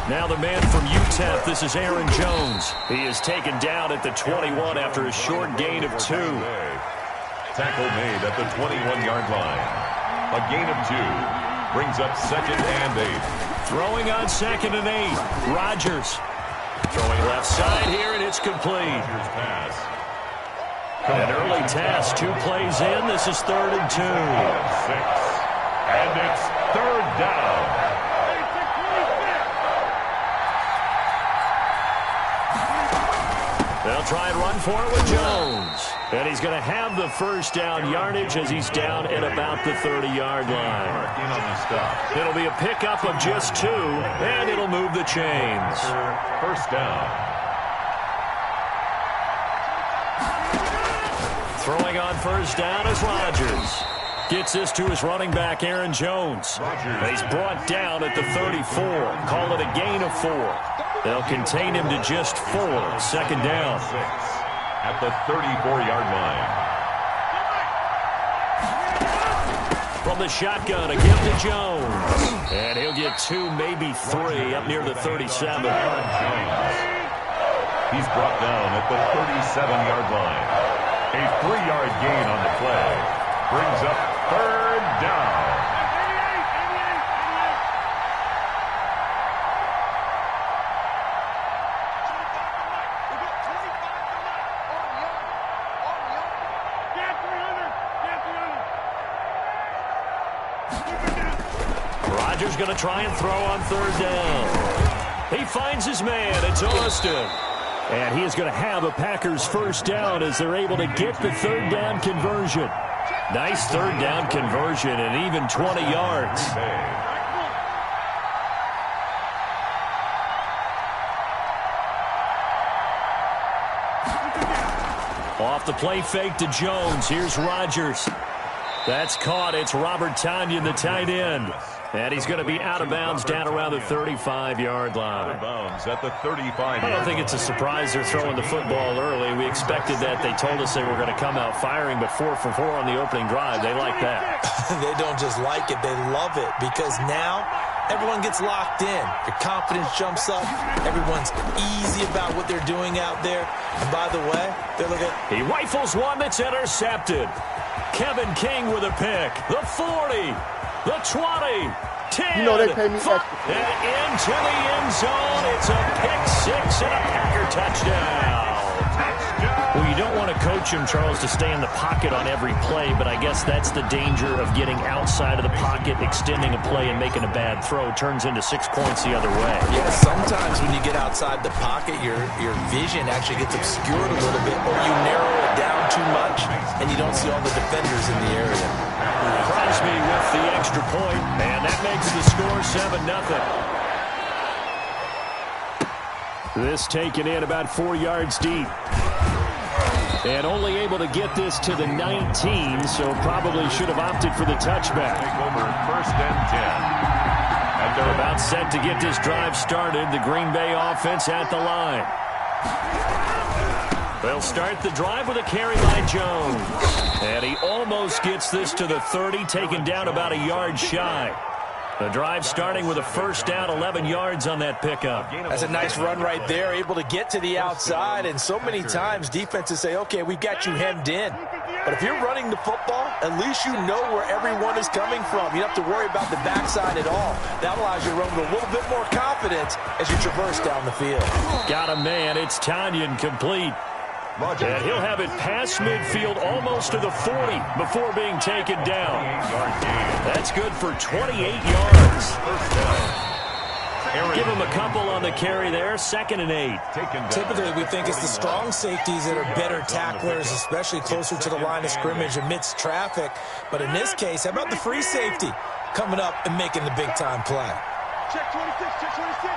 Now the man from UTEP, this is Aaron Jones. He is taken down at the 21 after a short gain of 2. Tackle made at the 21-yard line. A gain of 2 brings up second and 8. Throwing on second and 8. Rodgers throwing left side here, and it's complete. An early task, 2 plays in. This is third and 2. And it's third down. They'll try and run for it with Jones. And he's going to have the first down yardage as he's down at about the 30-yard line. It'll be a pickup of just 2, and it'll move the chains. First down. Throwing on first down is Rodgers. Gets this to his running back, Aaron Jones. He's brought down at the 34. Call it a gain of 4. They'll contain him to just 4. Second down. At the 34-yard line. From the shotgun, a gift to Jones. And he'll get 2, maybe 3, up near the 37. He's brought down at the 37-yard line. A 3-yard gain on the play. Brings up third down. Rodgers going to try and throw on third down. He finds his man. It's Austin. And he is going to have a Packers first down as they're able to get the third down conversion. Nice third down conversion and even 20 yards. Off the play fake to Jones. Here's Rodgers. That's caught. It's Robert Tonyan, the tight end. And he's going to be out of bounds down around the 35-yard line. At the 35. I don't think it's a surprise they're throwing the football early. We expected that. They told us they were going to come out firing, but 4 for 4 on the opening drive. They like that. They don't just like it. They love it because now everyone gets locked in. Your confidence jumps up. Everyone's easy about what they're doing out there. And by the way, they're looking. He rifles one that's intercepted. Kevin King with a pick. The 40. The 20, 10, you know they pay me extra. And into the end zone. It's a pick 6 and a Packer touchdown. Well, you don't want to coach him, Charles, to stay in the pocket on every play, but I guess that's the danger of getting outside of the pocket, extending a play, and making a bad throw. Turns into 6 points the other way. Yeah, sometimes when you get outside the pocket, your vision actually gets obscured a little bit, or you narrow it down too much, and you don't see all the defenders in the area. Crosby with the extra point, and that makes the score 7-0. This taken in about 4 yards deep. And only able to get this to the 19, so probably should have opted for the touchback. First and 10. And they're about set to get this drive started. The Green Bay offense at the line. They'll start the drive with a carry by Jones. And he almost gets this to the 30, taken down about a yard shy. The drive starting with a first down, 11 yards on that pickup. That's a nice run right there, able to get to the outside. And so many times defenses say, okay, we've got you hemmed in. But if you're running the football, at least you know where everyone is coming from. You don't have to worry about the backside at all. That allows you to run with a little bit more confidence as you traverse down the field. Got a man. It's Tanyan complete. And he'll have it past midfield almost to the 40 before being taken down. That's good for 28 yards. Give him a couple on the carry there. 2nd and 8. Typically, we think it's the strong safeties that are better tacklers, especially closer to the line of scrimmage amidst traffic. But in this case, how about the free safety coming up and making the big-time play? Check 26, check 26.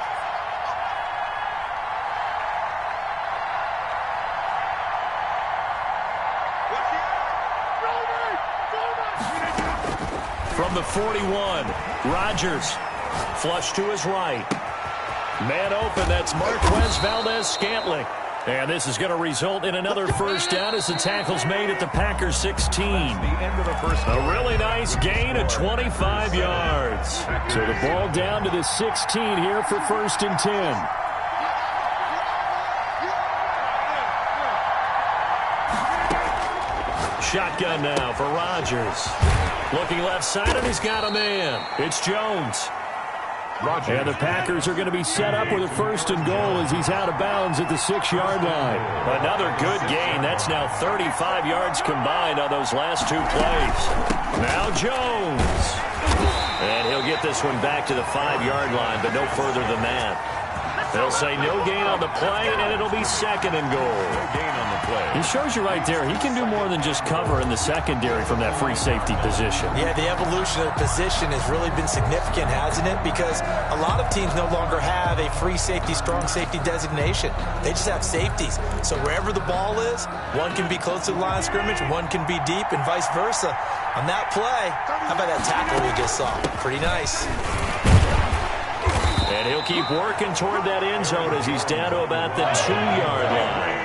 From the 41, Rodgers. Flush to his right. Man open, that's Marquez Valdez-Scantling. And this is going to result in another first down as the tackle's made at the Packers 16. A really nice gain of 25 yards. So the ball down to the 16 here for 1st and 10. Shotgun now for Rodgers. Looking left side, and he's got a man. It's Jones. And the Packers are going to be set up with a 1st and goal as he's out of bounds at the 6-yard line. Another good gain. That's now 35 yards combined on those last 2 plays. Now Jones. And he'll get this one back to the 5-yard line, but no further than that. They'll say no gain on the play, and it'll be 2nd and goal. No gain on the play. He shows you right there, he can do more than just cover in the secondary from that free safety position. Yeah, the evolution of the position has really been significant, hasn't it? Because a lot of teams no longer have a free safety, strong safety designation. They just have safeties. So wherever the ball is, one can be close to the line of scrimmage, one can be deep, and vice versa. On that play, how about that tackle we just saw? Pretty nice. And he'll keep working toward that end zone as he's down to about the 2-yard line.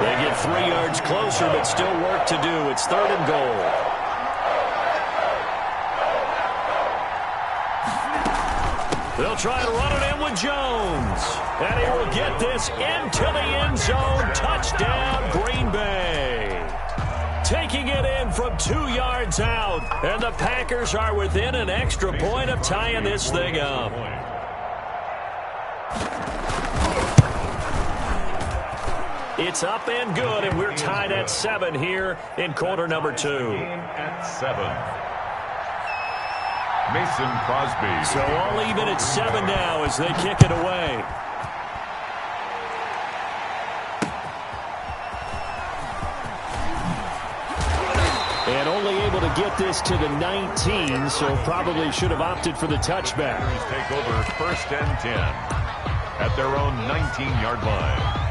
They get 3 yards closer, but still work to do. It's 3rd and goal. They'll try to run it in with Jones. And he will get this into the end zone. Touchdown, Green Bay. Taking it in from 2 yards out. And the Packers are within an extra point of tying this thing up. It's up and good, and we're tied at 7 here in quarter number 2. At 7. Mason Crosby. So all even at 7 now as they kick it away. And only able to get this to the 19, so probably should have opted for the touchback. Take over 1st and 10 at their own 19-yard line.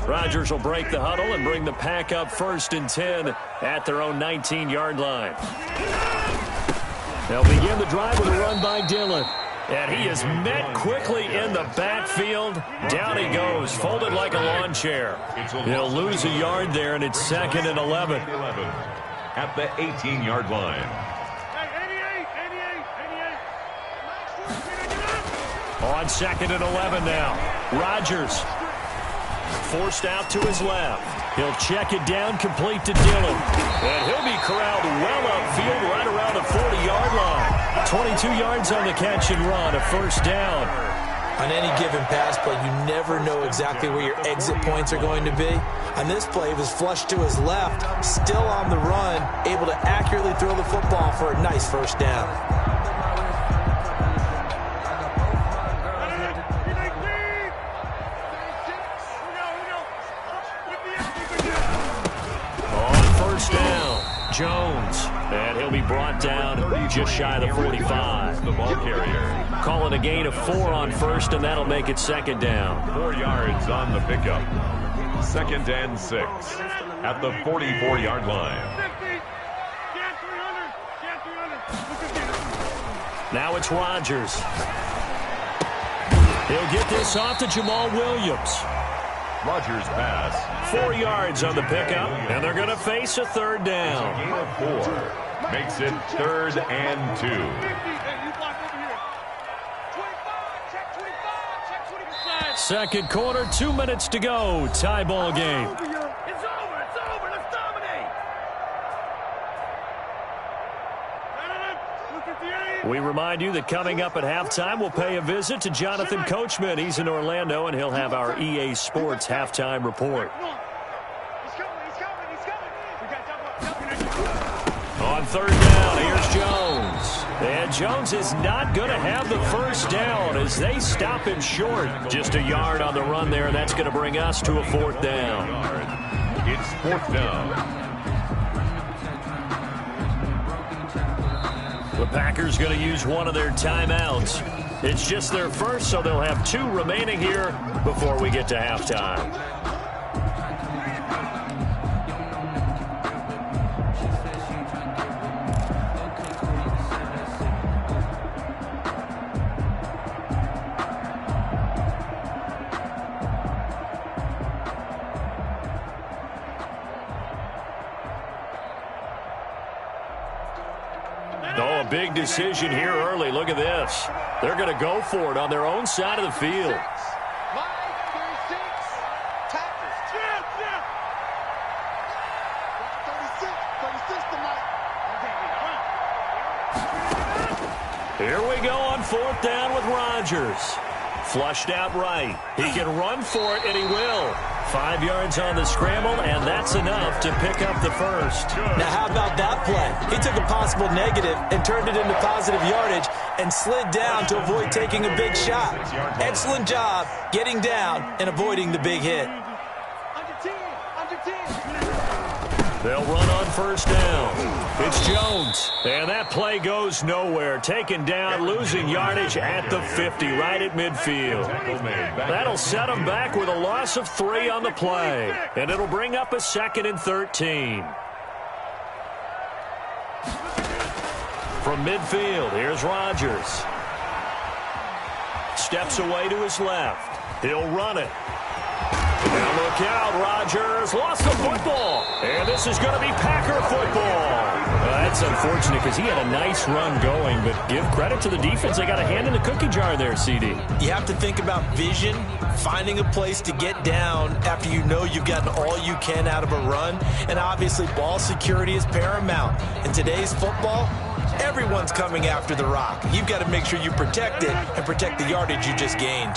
Rodgers will break the huddle and bring the Pack up 1st and 10 at their own 19-yard line. They'll begin the drive with a run by Dillon. And he is met quickly in the backfield. Down he goes, folded like a lawn chair. He'll lose a yard there, and it's 2nd and 11. At the 18-yard line. On 2nd and 11 now. Rodgers forced out to his left. He'll check it down, complete to Dillon. And he'll be corralled well upfield right around the 40-yard line. 22 yards on the catch and run, a 1st down. On any given pass play, you never know exactly where your exit points are going to be. On this play, it was flushed to his left, still on the run, able to accurately throw the football for a nice 1st down. Jones. And he'll be brought down just shy of the 45. The ball carrier. Calling a gain of 4 on first, and that'll make it second down. 4 yards on the pickup. 2nd and 6 at the 44-yard line. Now it's Rodgers. He'll get this off to Jamal Williams. Rodgers pass. 4 yards on the pickup, and they're going to face a 3rd down. Gain of 4 makes it 3rd and 2. Second quarter, 2 minutes to go. Tie ball game. It's over. Let's dominate. We remind you that coming up at halftime, we'll pay a visit to Jonathan Coachman. He's in Orlando, and he'll have our EA Sports halftime report. He's coming. We got double. On 3rd down, here's Jones. And Jones is not going to have the first down as they stop him short. Just a yard on the run there. That's going to bring us to a 4th down. It's 4th down. The Packers going to use one of their timeouts. It's just their first, so they'll have 2 remaining here before we get to halftime. Oh, a big decision here early. Look at this. They're going to go for it on their own side of the field. Here we go on 4th down with Rodgers. Flushed out right. He can run for it, and he will. 5 yards on the scramble, and that's enough to pick up the first. Now, how about that play? He took a possible negative and turned it into positive yardage and slid down to avoid taking a big shot. Excellent job getting down and avoiding the big hit. They'll run on 1st down. It's Jones. And that play goes nowhere. Taken down, losing yardage at the 50, right at midfield. That'll set them back with a loss of 3 on the play. And it'll bring up a 2nd and 13. From midfield, here's Rodgers. Steps away to his left. He'll run it. Now look out, Rodgers lost the football. And this is going to be Packer football. That's unfortunate because he had a nice run going, but give credit to the defense. They got a hand in the cookie jar there, CD. You have to think about vision, finding a place to get down after you know you've gotten all you can out of a run. And obviously ball security is paramount. In today's football, everyone's coming after the rock. You've got to make sure you protect it and protect the yardage you just gained.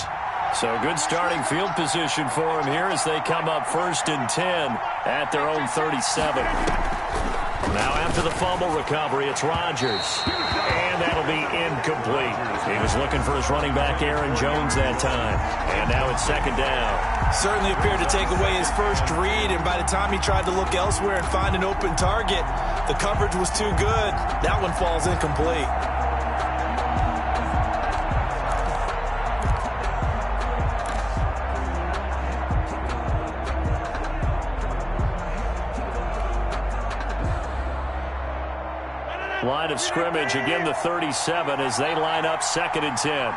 So good starting field position for him here as they come up 1st and 10 at their own 37. Now after the fumble recovery, it's Rodgers. And that'll be incomplete. He was looking for his running back, Aaron Jones, that time. And now it's 2nd down. Certainly appeared to take away his first read, and by the time he tried to look elsewhere and find an open target, the coverage was too good. That one falls incomplete. Line of scrimmage, again the 37 as they line up 2nd and 10.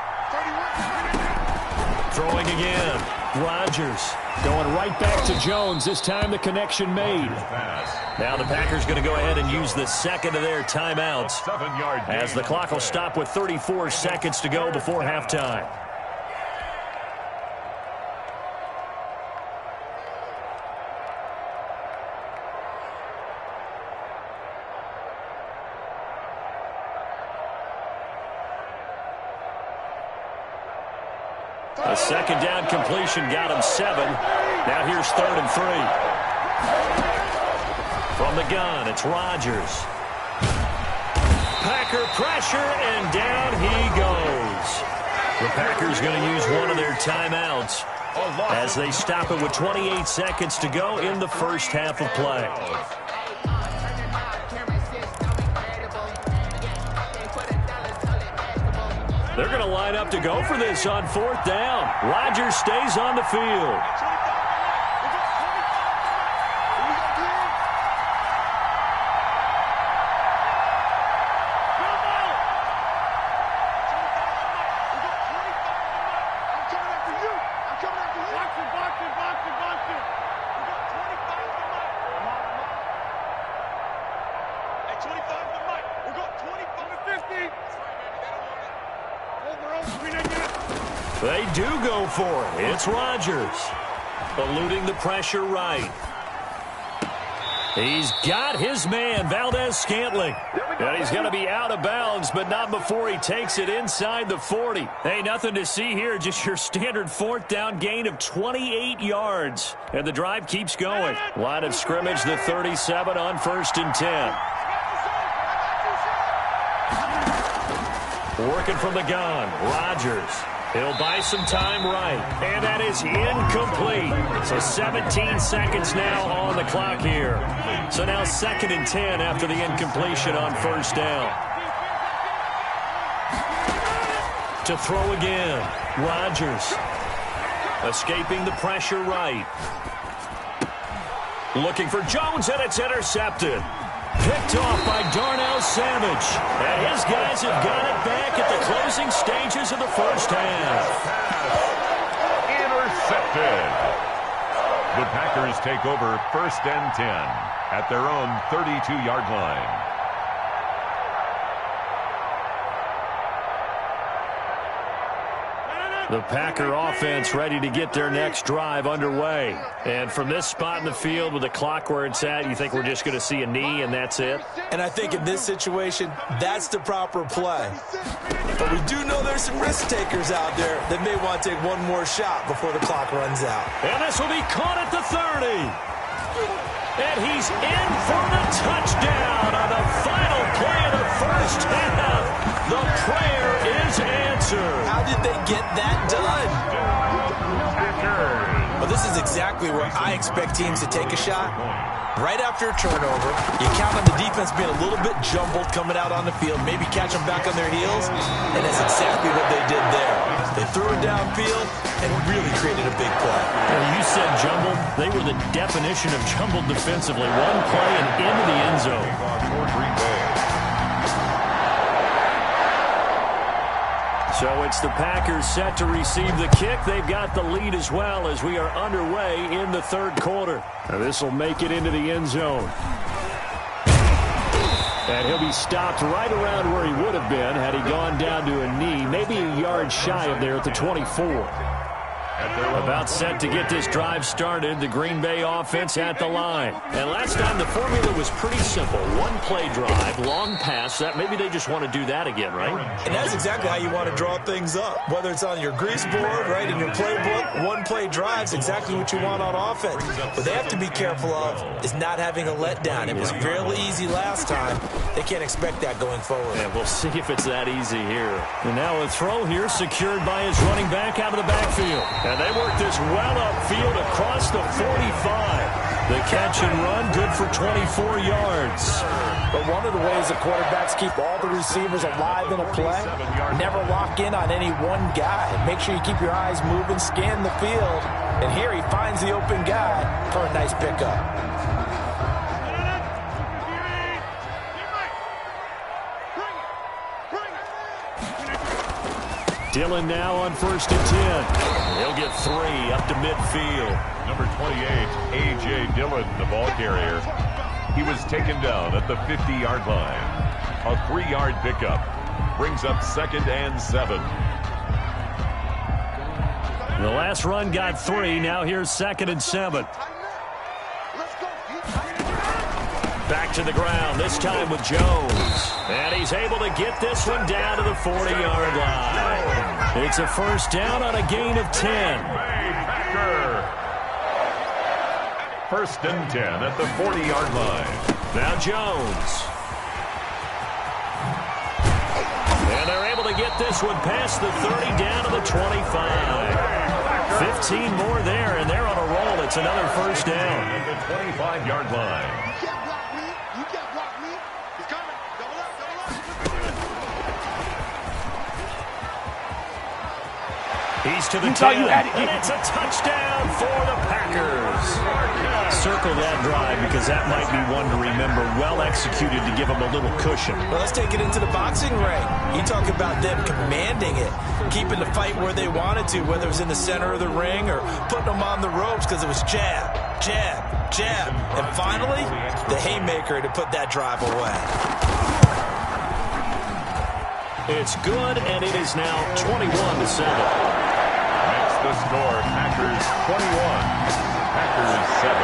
Throwing again. Rodgers going right back to Jones. This time the connection made. Now the Packers going to go ahead and use the 2nd of their timeouts as the clock will stop with 34 seconds to go before halftime. A 2nd down completion got him 7. Now here's 3rd and 3. From the gun, it's Rodgers. Packer pressure, and down he goes. The Packers going to use one of their timeouts as they stop it with 28 seconds to go in the first half of play. They're going to line up to go for this on 4th down. Rodgers stays on the field. They do go for it. It's Rodgers. Eluding the pressure right. He's got his man, Valdez-Scantling. And he's going to be out of bounds, but not before he takes it inside the 40. Hey, nothing to see here, just your standard 4th down gain of 28 yards. And the drive keeps going. Line of scrimmage, the 37 on 1st and 10. Working from the gun, Rodgers. He'll buy some time right. And that is incomplete. So 17 seconds now on the clock here. So now 2nd and 10 after the incompletion on 1st down. To throw again. Rodgers. Escaping the pressure right. Looking for Jones, and it's intercepted. Picked off by Darnell Savage. And his guys have got it back at the closing stages of the 1st half. Intercepted. The Packers take over 1st and 10 at their own 32-yard line. The Packer offense ready to get their next drive underway. And from this spot in the field with the clock where it's at, you think we're just going to see a knee and that's it? And I think in this situation, that's the proper play. But we do know there's some risk takers out there that may want to take one more shot before the clock runs out. And this will be caught at the 30. And he's in for the touchdown on the final play of the 1st half. The prayer is answered. How did they get that done? Well, this is exactly where I expect teams to take a shot. Right after a turnover, you count on the defense being a little bit jumbled coming out on the field, maybe catch them back on their heels, and that's exactly what they did there. They threw it downfield and really created a big play. Well, you said jumbled. They were the definition of jumbled defensively. One play and into the end zone. So it's the Packers set to receive the kick. They've got the lead as well as we are underway in the 3rd quarter. Now this will make it into the end zone. And he'll be stopped right around where he would have been had he gone down to a knee, maybe a yard shy of there at the 24. About set to get this drive started, the Green Bay offense at the line. And last time the formula was pretty simple. One play drive, long pass. That maybe they just want to do that again, right? And that's exactly how you want to draw things up. Whether it's on your grease board, right, in your playbook, one play drive's exactly what you want on offense. What they have to be careful of is not having a letdown. It was fairly easy last time. They can't expect that going forward. And we'll see if it's that easy here. And now a throw here secured by his running back out of the backfield. And they work this well upfield across the 45. The catch and run, good for 24 yards. But one of the ways the quarterbacks keep all the receivers alive in a play, never lock in on any one guy. Make sure you keep your eyes moving, scan the field. And here he finds the open guy for a nice pickup. Dillon now on 1st and 10. He'll get 3 up to midfield. Number 28, A.J. Dillon, the ball carrier. He was taken down at the 50-yard line. A 3-yard pickup brings up 2nd and 7. The last run got 3. Now here's 2nd and 7. Back to the ground, this time with Jones. And he's able to get this one down to the 40-yard line. It's a 1st down on a gain of 10. Packer. 1st and 10 at the 40-yard line. Now Jones. And they're able to get this one past the 30 down to the 25. 15 more there, and they're on a roll. It's another 1st down. At the 25-yard line. He's to the 10, and it's a touchdown for the Packers. Circle that drive because that might be one to remember. Well executed to give them a little cushion. Well, let's take it into the boxing ring. You talk about them commanding it, keeping the fight where they wanted to, whether it was in the center of the ring or putting them on the ropes because it was jab, jab, jab. And finally, the haymaker to put that drive away. It's good, and it is now 21-7. The score, Packers 21, Packers 7.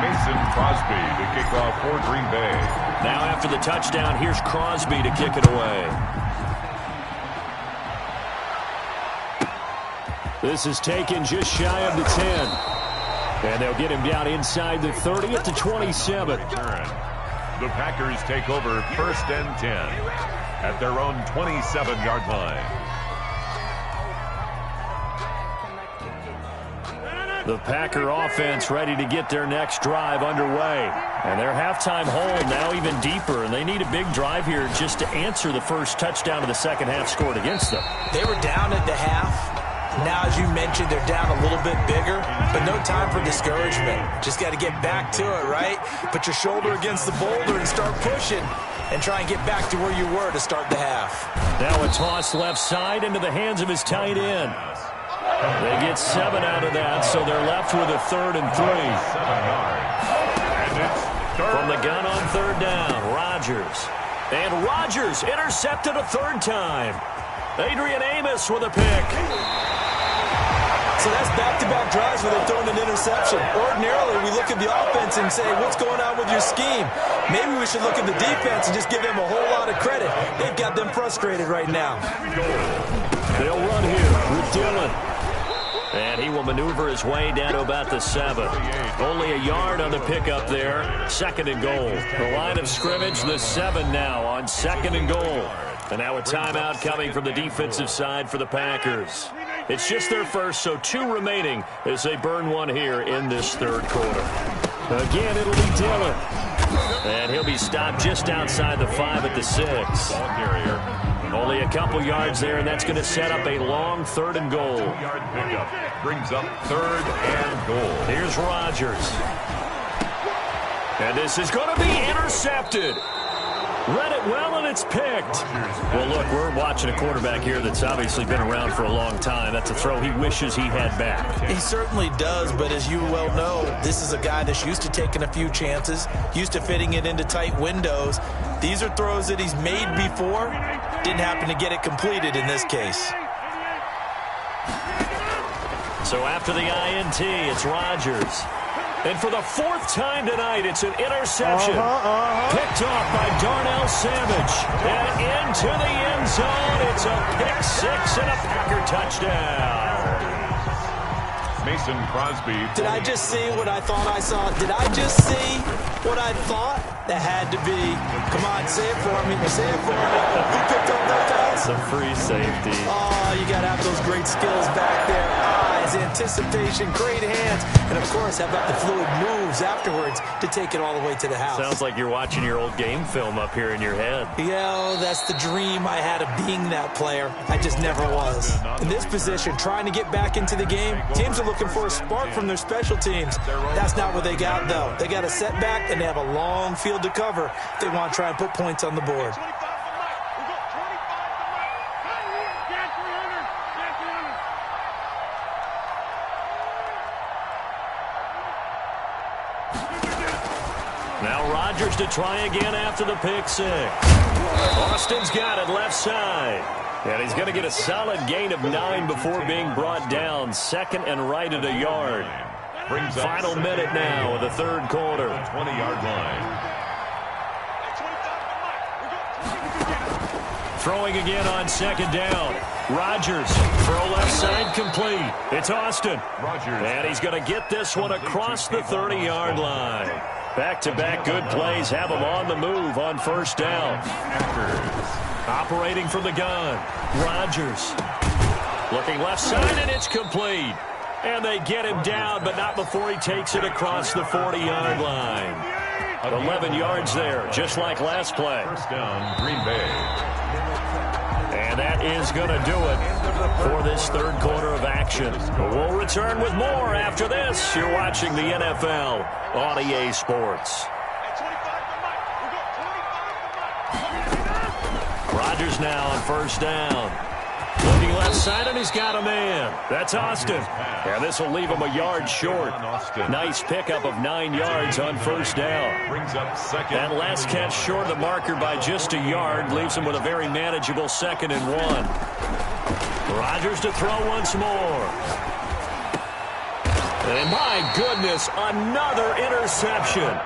Mason Crosby to kick off for Green Bay. Now after the touchdown, here's Crosby to kick it away. This is taken just shy of the 10. And they'll get him down inside the 30 at the 27. The Packers take over 1st and 10 at their own 27-yard line. The Packer offense ready to get their next drive underway. And their halftime hole now even deeper. And they need a big drive here just to answer the first touchdown of the second half scored against them. They were down at the half. Now, as you mentioned, they're down a little bit bigger, but no time for discouragement. Just got to get back to it, right? Put your shoulder against the boulder and start pushing and try and get back to where you were to start the half. Now a toss left side into the hands of his tight end. They get 7 out of that, so they're left with a 3rd and 3. 7 yards. And it's From the gun on 3rd down, Rodgers. And Rodgers intercepted a 3rd time. Adrian Amos with a pick. So that's back-to-back drives where they're throwing an interception. Ordinarily, we look at the offense and say, what's going on with your scheme? Maybe we should look at the defense and just give them a whole lot of credit. They've got them frustrated right now. They'll run here with Dillon. And he will maneuver his way down to about the 7. Only a yard on the pickup there. 2nd and goal. The line of scrimmage, the 7 now on 2nd and goal. And now a timeout coming from the defensive side for the Packers. It's just their first, so 2 remaining as they burn one here in this 3rd quarter. Again, it'll be Dillon. And he'll be stopped just outside the 5 at the 6. ball carrier. Only a couple yards there, and that's going to set up a long 3rd and goal. 2-yard pickup brings up 3rd and goal. Here's Rodgers. And this is going to be intercepted. Read it well, and it's picked. Well, look, we're watching a quarterback here that's obviously been around for a long time. That's a throw he wishes he had back. He certainly does, but as you well know, this is a guy that's used to taking a few chances, used to fitting it into tight windows. These are throws that he's made before. Didn't happen to get it completed in this case. So after the INT, it's Rodgers. And for the 4th time tonight, it's an interception. Picked off by Darnell Savage. And into the end zone. It's a pick 6 and a Packer touchdown. Mason Crosby. Did I just see what I thought I saw? Did I just see what I thought? That had to be. Come on, say it for me. Say it for me. Who picked up that pass? The free safety. Oh, you got to have those great skills back there. Eyes, anticipation, great hands. And, of course, how about the fluid moves afterwards to take it all the way to the house? Sounds like you're watching your old game film up here in your head. Yeah, that's the dream I had of being that player. I just never was. In this position, trying to get back into the game, teams are looking for a spark from their special teams. That's not what they got, though. They got a setback, and they have a long field to cover if they want to try and put points on the board. Now Rodgers to try again after the pick 6. Austin's got it left side. And he's going to get a solid gain of 9 before being brought down. 2nd and right at a yard. Final minute now of the 3rd quarter. 20-yard line. Throwing again on 2nd down. Rodgers, throw left side complete. It's Austin. And he's going to get this one across the 30-yard line. Back-to-back good plays have him on the move on 1st down. Operating from the gun. Rodgers. Looking left side, and it's complete. And they get him down, but not before he takes it across the 40-yard line. 11 yards there, just like last play. First down, Green Bay. And that is going to do it for this third quarter of action. We'll return with more after this. You're watching the NFL on EA Sports. Rodgers now on first down. Looking left side, and he's got a man. That's Austin. And this will leave him a yard short. Nice pickup of 9 yards on first down. That last catch short of the marker by just a yard leaves him with a very manageable 2nd and 1. Rodgers to throw once more. And my goodness, another interception.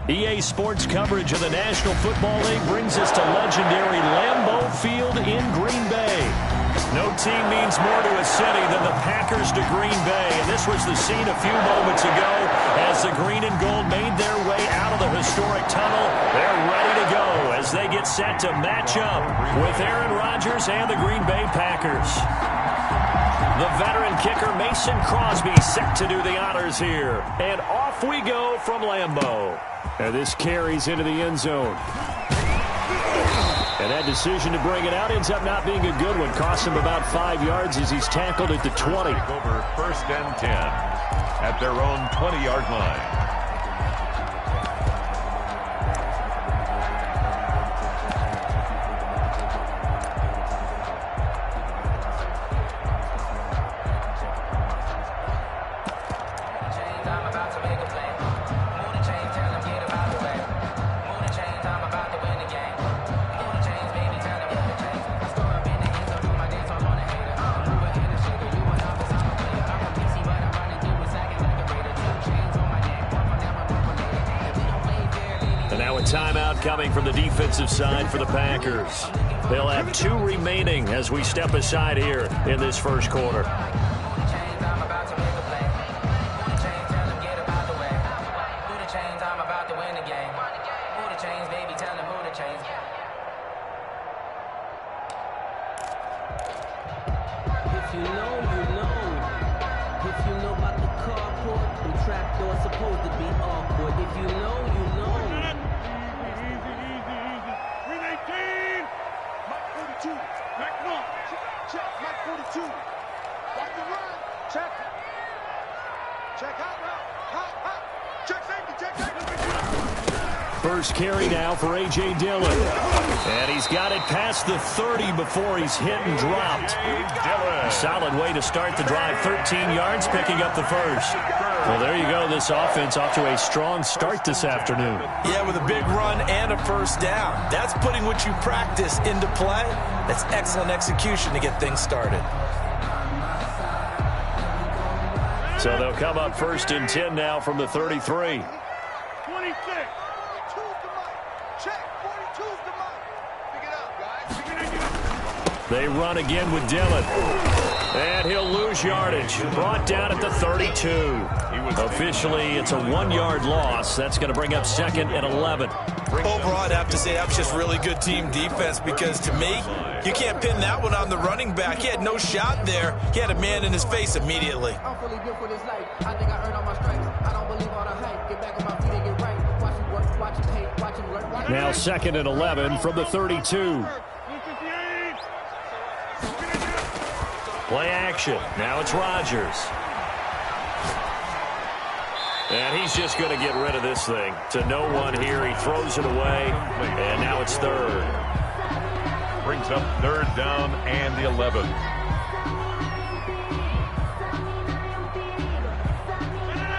EA Sports coverage of the National Football League brings us to legendary Lambeau Field in Green Bay. No team means more to a city than the Packers to Green Bay, and this was the scene a few moments ago as the green and gold made their way out of the historic tunnel. They're ready to go as they get set to match up with Aaron Rodgers and the Green Bay Packers. The veteran kicker Mason Crosby set to do the honors here, and off we go from Lambeau. And this carries into the end zone. And that decision to bring it out ends up not being a good one. Costs him about 5 yards as he's tackled at the 20. Over 1st and 10 at their own 20-yard line. Timeout coming from the defensive side for the Packers. They'll have 2 remaining as we step aside here in this first quarter. First carry now for A.J. Dillon. And he's got it past the 30 before he's hit and dropped. A solid way to start the drive. 13 yards, picking up the first. Well, there you go. This offense off to a strong start this afternoon. Yeah, with a big run and a first down. That's putting what you practice into play. That's excellent execution to get things started. So they'll come up 1st and 10 now from the 33. They run again with Dillon. And he'll lose yardage. Brought down at the 32. Officially, it's a 1-yard loss. That's going to bring up 2nd and 11. Overall, I'd have to say that was just really good team defense because, to me, you can't pin that one on the running back. He had no shot there. He had a man in his face immediately. Now 2nd and 11 from the 32. Play action. Now it's Rodgers. And he's just going to get rid of this thing. To no one here. He throws it away. And now it's 3rd. Brings up 3rd down and the 11.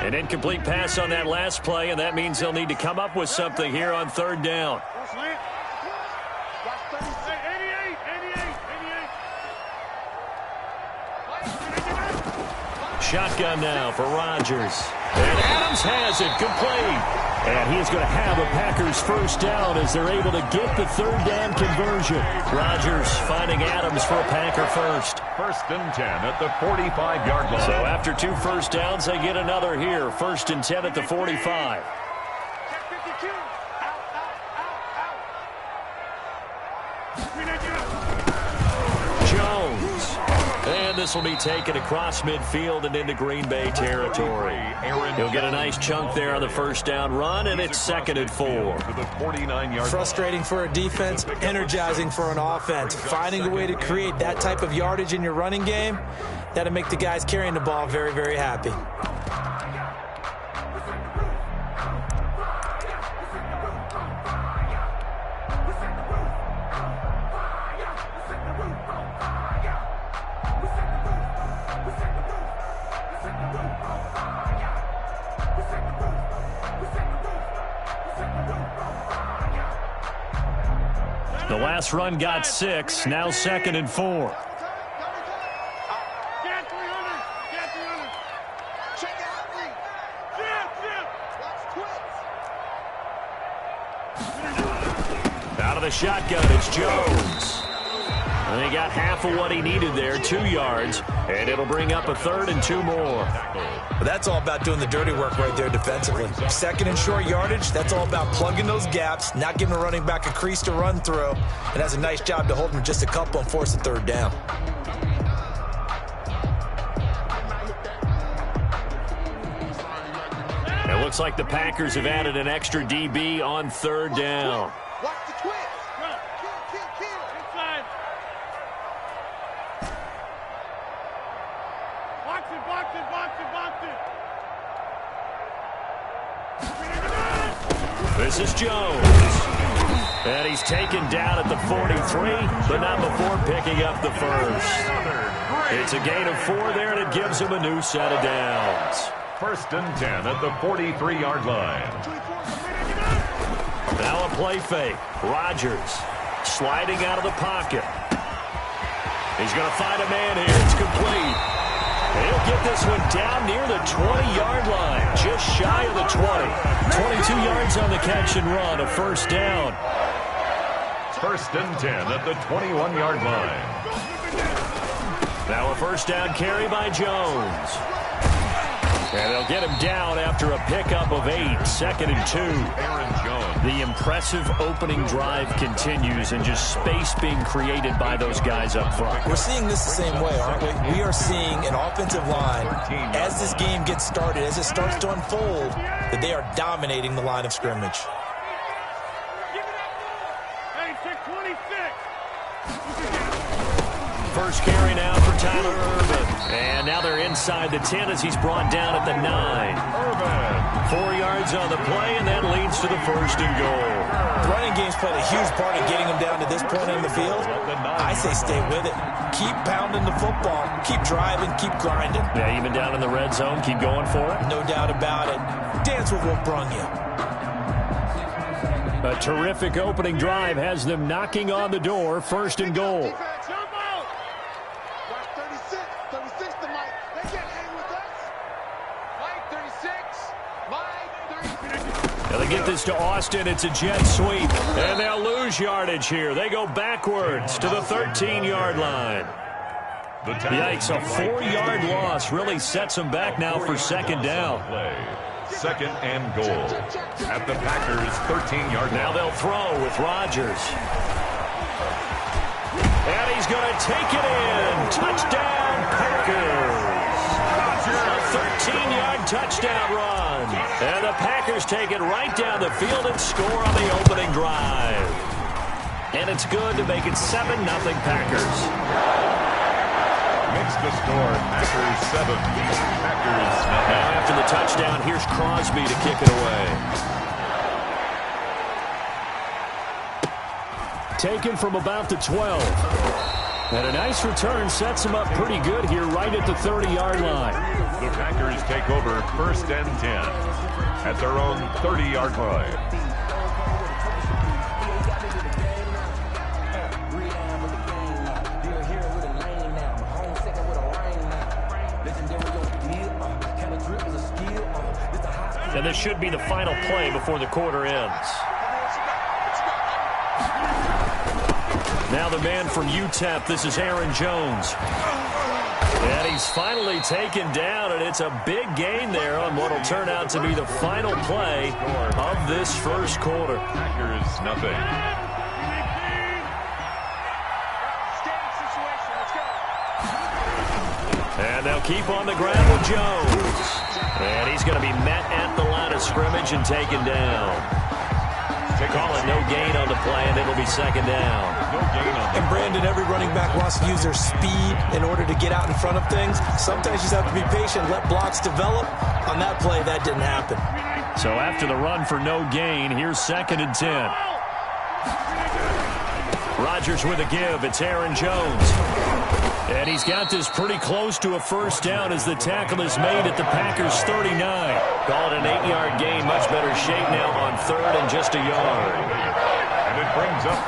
An incomplete pass on that last play, and that means they'll need to come up with something here on 3rd down. Shotgun now for Rodgers. And Adams has it, complete. And he is going to have a Packers first down as they're able to get the 3rd down conversion. Rodgers finding Adams for a Packer first. 1st and 10 at the 45-yard line. So after 2 first downs, they get another here. 1st and 10 at the 45. Jones. And this will be taken across midfield and into Green Bay territory. He'll get a nice chunk there on the first down run, and it's 2nd and 4. Frustrating for a defense, energizing for an offense. Finding a way to create that type of yardage in your running game, that'll make the guys carrying the ball very, very happy. The last run got 6, now 2nd and 4. Out of the shotgun, it's Jones. And he got half of what he needed there, 2 yards, and it'll bring up a 3rd and 2 more. But that's all about doing the dirty work right there defensively. 2nd and short yardage, that's all about plugging those gaps, not giving a running back a crease to run through, and has a nice job to hold him just a couple and force a 3rd down. It looks like the Packers have added an extra DB on 3rd down. Watch the twist. Kill. Inside. Box it. This is Jones. And he's taken down at the 43, but not before picking up the first. It's a gain of 4 there, and it gives him a new set of downs. 1st and 10 at the 43-yard line. Now a play fake. Rodgers sliding out of the pocket. He's going to find a man here. It's complete. He'll get this one down near the 20-yard line, just shy of the 20. 22 yards on the catch and run, a 1st down. 1st and 10 at the 21-yard line. Now a 1st down carry by Jones. And they'll get him down after a pickup of 8, 2nd and 2. Aaron Jones. The impressive opening drive continues, and just space being created by those guys up front. We're seeing this the same way, aren't we? We are seeing an offensive line, as this game gets started, as it starts to unfold, that they are dominating the line of scrimmage. Hey, 626. First carry now for Tyler Irvin. And now they're inside the 10 as he's brought down at the 9. Irvin. 4 yards on the play, and that leads to the 1st and goal. The running game's played a huge part in getting them down to this point in the field. I say stay with it. Keep pounding the football. Keep driving. Keep grinding. Yeah, even down in the red zone, keep going for it. No doubt about it. Dance with what brung you. A terrific opening drive has them knocking on the door. 1st and goal. Watch 36 to Mike. They can't hang with us. Mike 36. Now they get this to Austin. It's a jet sweep. And they'll lose yardage here. They go backwards to the 13-yard line. Yikes, a 4-yard loss really sets them back now for 2nd down. 2nd and goal at the Packers' 13-yard line. Now they'll throw with Rodgers. And he's going to take it in. Touchdown, Packers. A 13-yard touchdown run. And the Packers take it right down the field and score on the opening drive. And it's good to make it 7-0 Packers. Makes the score Packers 7. Packers Now after the touchdown, here's Crosby to kick it away. Taken from about the 12. And a nice return sets him up pretty good here right at the 30-yard line. The Packers take over 1st and 10 at their own 30-yard line. And this should be the final play before the quarter ends. Now the man from UTEP, this is Aaron Jones. And he's finally taken down, and it's a big gain there on what will turn out to be the final play of this 1st quarter. Packers nothing. And they'll keep on the ground with Jones. And he's going to be met at the line of scrimmage and taken down. Call it no gain on the play, and it'll be 2nd down. And Brandon, every running back wants to use their speed in order to get out in front of things. Sometimes you just have to be patient, let blocks develop. On that play, that didn't happen. So after the run for no gain, here's 2nd and 10. Rodgers with a give. It's Aaron Jones. And he's got this pretty close to a 1st down as the tackle is made at the Packers' 39. Call it an 8-yard gain. Much better shape now on 3rd and just a yard. And it brings up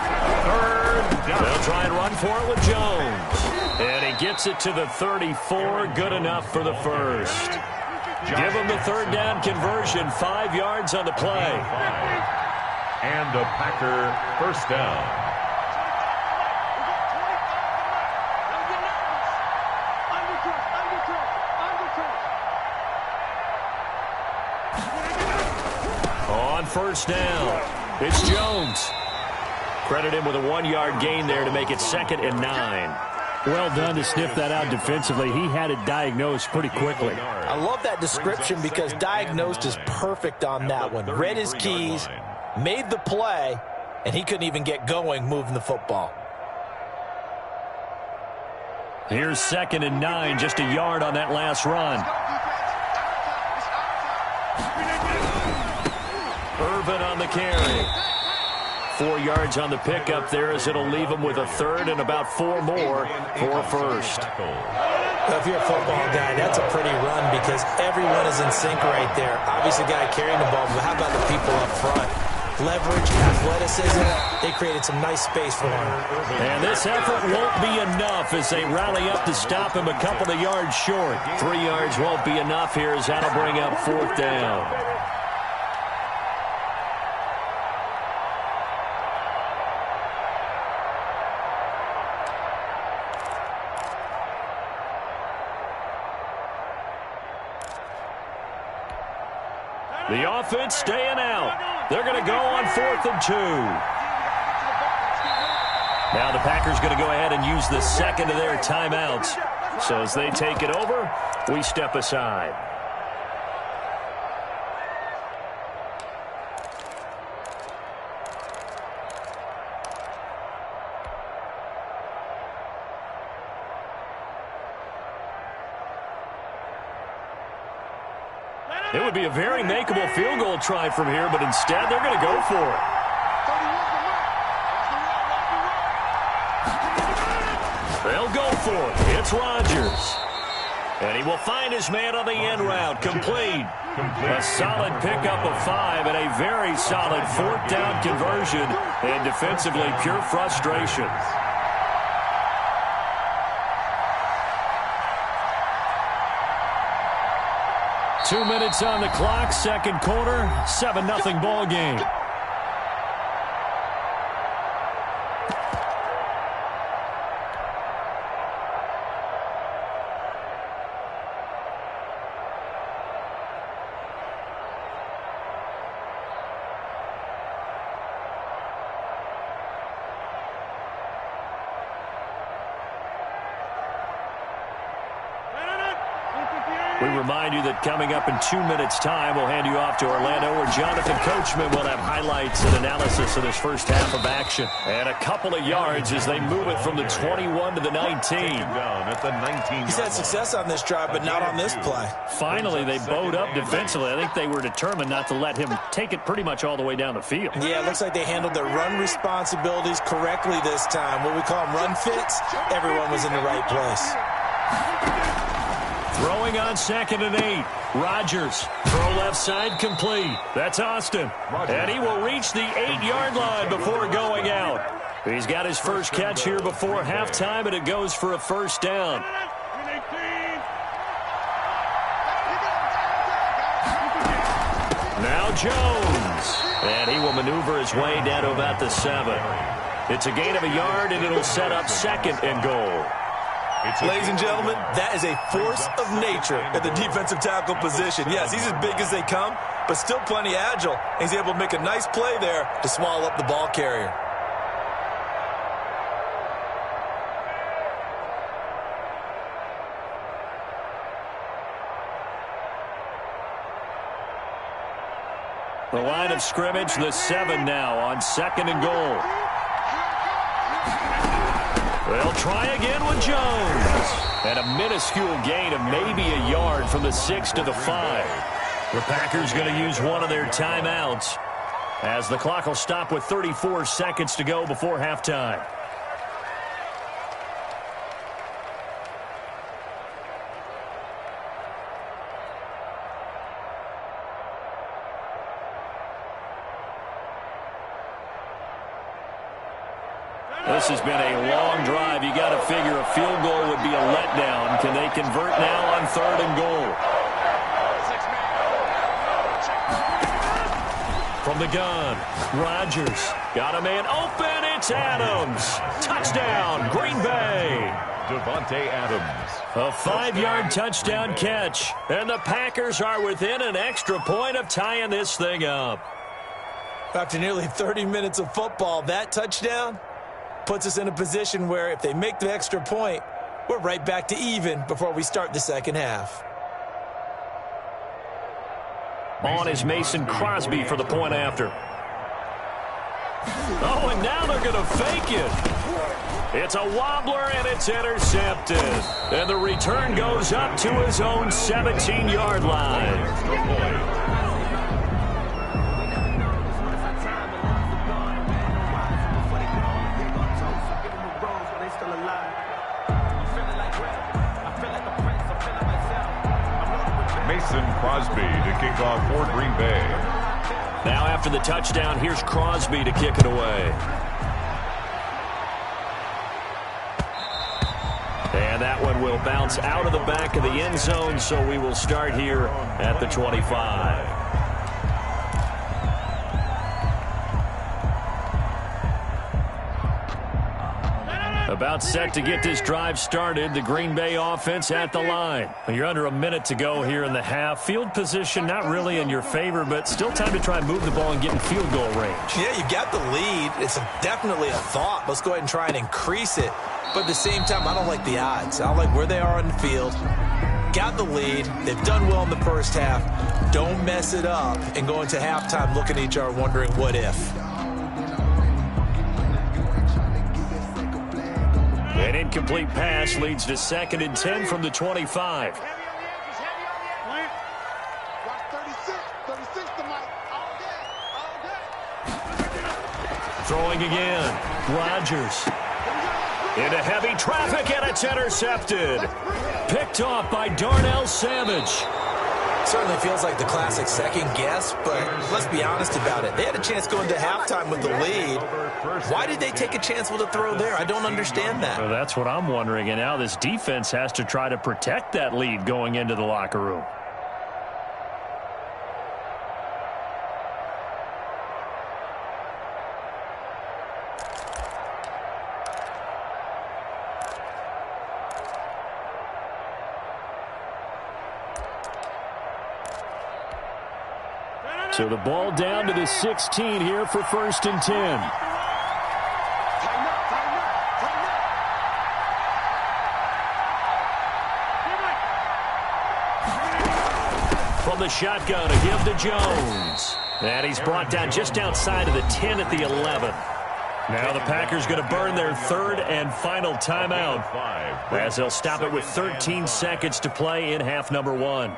3rd down. They'll try and run for it with Jones. And he gets it to the 34. Good enough for the 1st. Give him the 3rd down conversion. 5 yards on the play. And a Packer first down. On first down, it's Jones. Credit him with a 1-yard gain there to make it 2nd and 9. Well done to sniff that out defensively. He had it diagnosed pretty quickly. I love that description because diagnosed is perfect on that one. Read his keys, made the play, and he couldn't even get going moving the football. Here's 2nd and 9, just a yard on that last run. Irvin on the carry. 4 yards on the pickup there as it'll leave him with a 3rd and about 4 more for a first. If you're a football guy, that's a pretty run because everyone is in sync right there. Obviously, guy carrying the ball, but how about the people up front? Leverage, athleticism, they created some nice space for him. And this effort won't be enough as they rally up to stop him a couple of yards short. 3 yards won't be enough here as that'll bring up 4th down. The offense staying out. They're going to go on 4th and 2. Now the Packers going to go ahead and use the second of their timeouts. So as they take it over, we step aside. It would be a very makeable field goal try from here, but instead they're going to go for it. They'll go for it. It's Rodgers. And he will find his man on the end route. Complete. A solid pickup of 5 and a very solid 4th down conversion. And defensively, pure frustration. Two minutes on the clock, second quarter, 7-0 ball game. We remind you that coming up in 2 minutes' time, we'll hand you off to Orlando, where Jonathan Coachman will have highlights and analysis of this first half of action. And a couple of yards as they move it from the 21 to the 19. He's had success on this drive, but not on this play. Finally, they bowed up defensively. I think they were determined not to let him take it pretty much all the way down the field. Yeah, it looks like they handled their run responsibilities correctly this time. What we call them run fits, everyone was in the right place. Throwing on 2nd and 8. Rodgers. Throw left side complete. That's Austin. And he will reach the 8-yard line before going out. He's got his first catch here before halftime, and it goes for a first down. Now Jones. And he will maneuver his way down to about the 7. It's a gain of a yard, and it'll set up 2nd and goal. Ladies and gentlemen, that is a force of nature at the defensive tackle position. Yes, he's as big as they come, but still plenty agile. He's able to make a nice play there to swallow up the ball carrier. The line of scrimmage, the 7 now on 2nd and goal. They'll try again with Jones. And a minuscule gain of maybe a yard from the 6 to the 5. The Packers going to use one of their timeouts as the clock will stop with 34 seconds to go before halftime. This has been a long drive. You got to figure a field goal would be a letdown. Can they convert now on 3rd and goal? From the gun, Rodgers got a man open. It's Adams. Touchdown, Green Bay. Devontae Adams. A 5-yard touchdown catch. And the Packers are within an extra point of tying this thing up. After nearly 30 minutes of football, that touchdown puts us in a position where if they make the extra point, we're right back to even before we start the second half. On is Mason Crosby for the point after. Oh, and now they're going to fake it. It's a wobbler, and it's intercepted. And the return goes up to his own 17-yard line. Mason Crosby to kick off for Green Bay. Now after the touchdown, here's Crosby to kick it away. And that one will bounce out of the back of the end zone, so we will start here at the 25. About set to get this drive started. The Green Bay offense at the line. You're under a minute to go here in the half. Field position not really in your favor, but still time to try and move the ball and get in field goal range. Yeah, you got the lead. It's definitely a thought. Let's go ahead and try and increase it. But at the same time, I don't like the odds. I don't like where they are on the field. Got the lead. They've done well in the first half. Don't mess it up and go into halftime looking at each other wondering what if. An incomplete pass leads to 2nd and 10 from the 25. Watch 36. 36 to Mike. All day. Throwing again. Rodgers. Into heavy traffic, and it's intercepted. Picked off by Darnell Savage. Certainly feels like the classic second guess, but let's be honest about it. They had a chance going to halftime with the lead. Why did they take a chance with a throw there? I don't understand that. Well, that's what I'm wondering, and now this defense has to try to protect that lead going into the locker room. So the ball down to the 16 here for 1st and 10. From the shotgun, a give to Jones. And he's brought down just outside of the 10 at the 11. Now the Packers going to burn their 3rd and final timeout, as they'll stop it with 13 seconds to play in half number 1.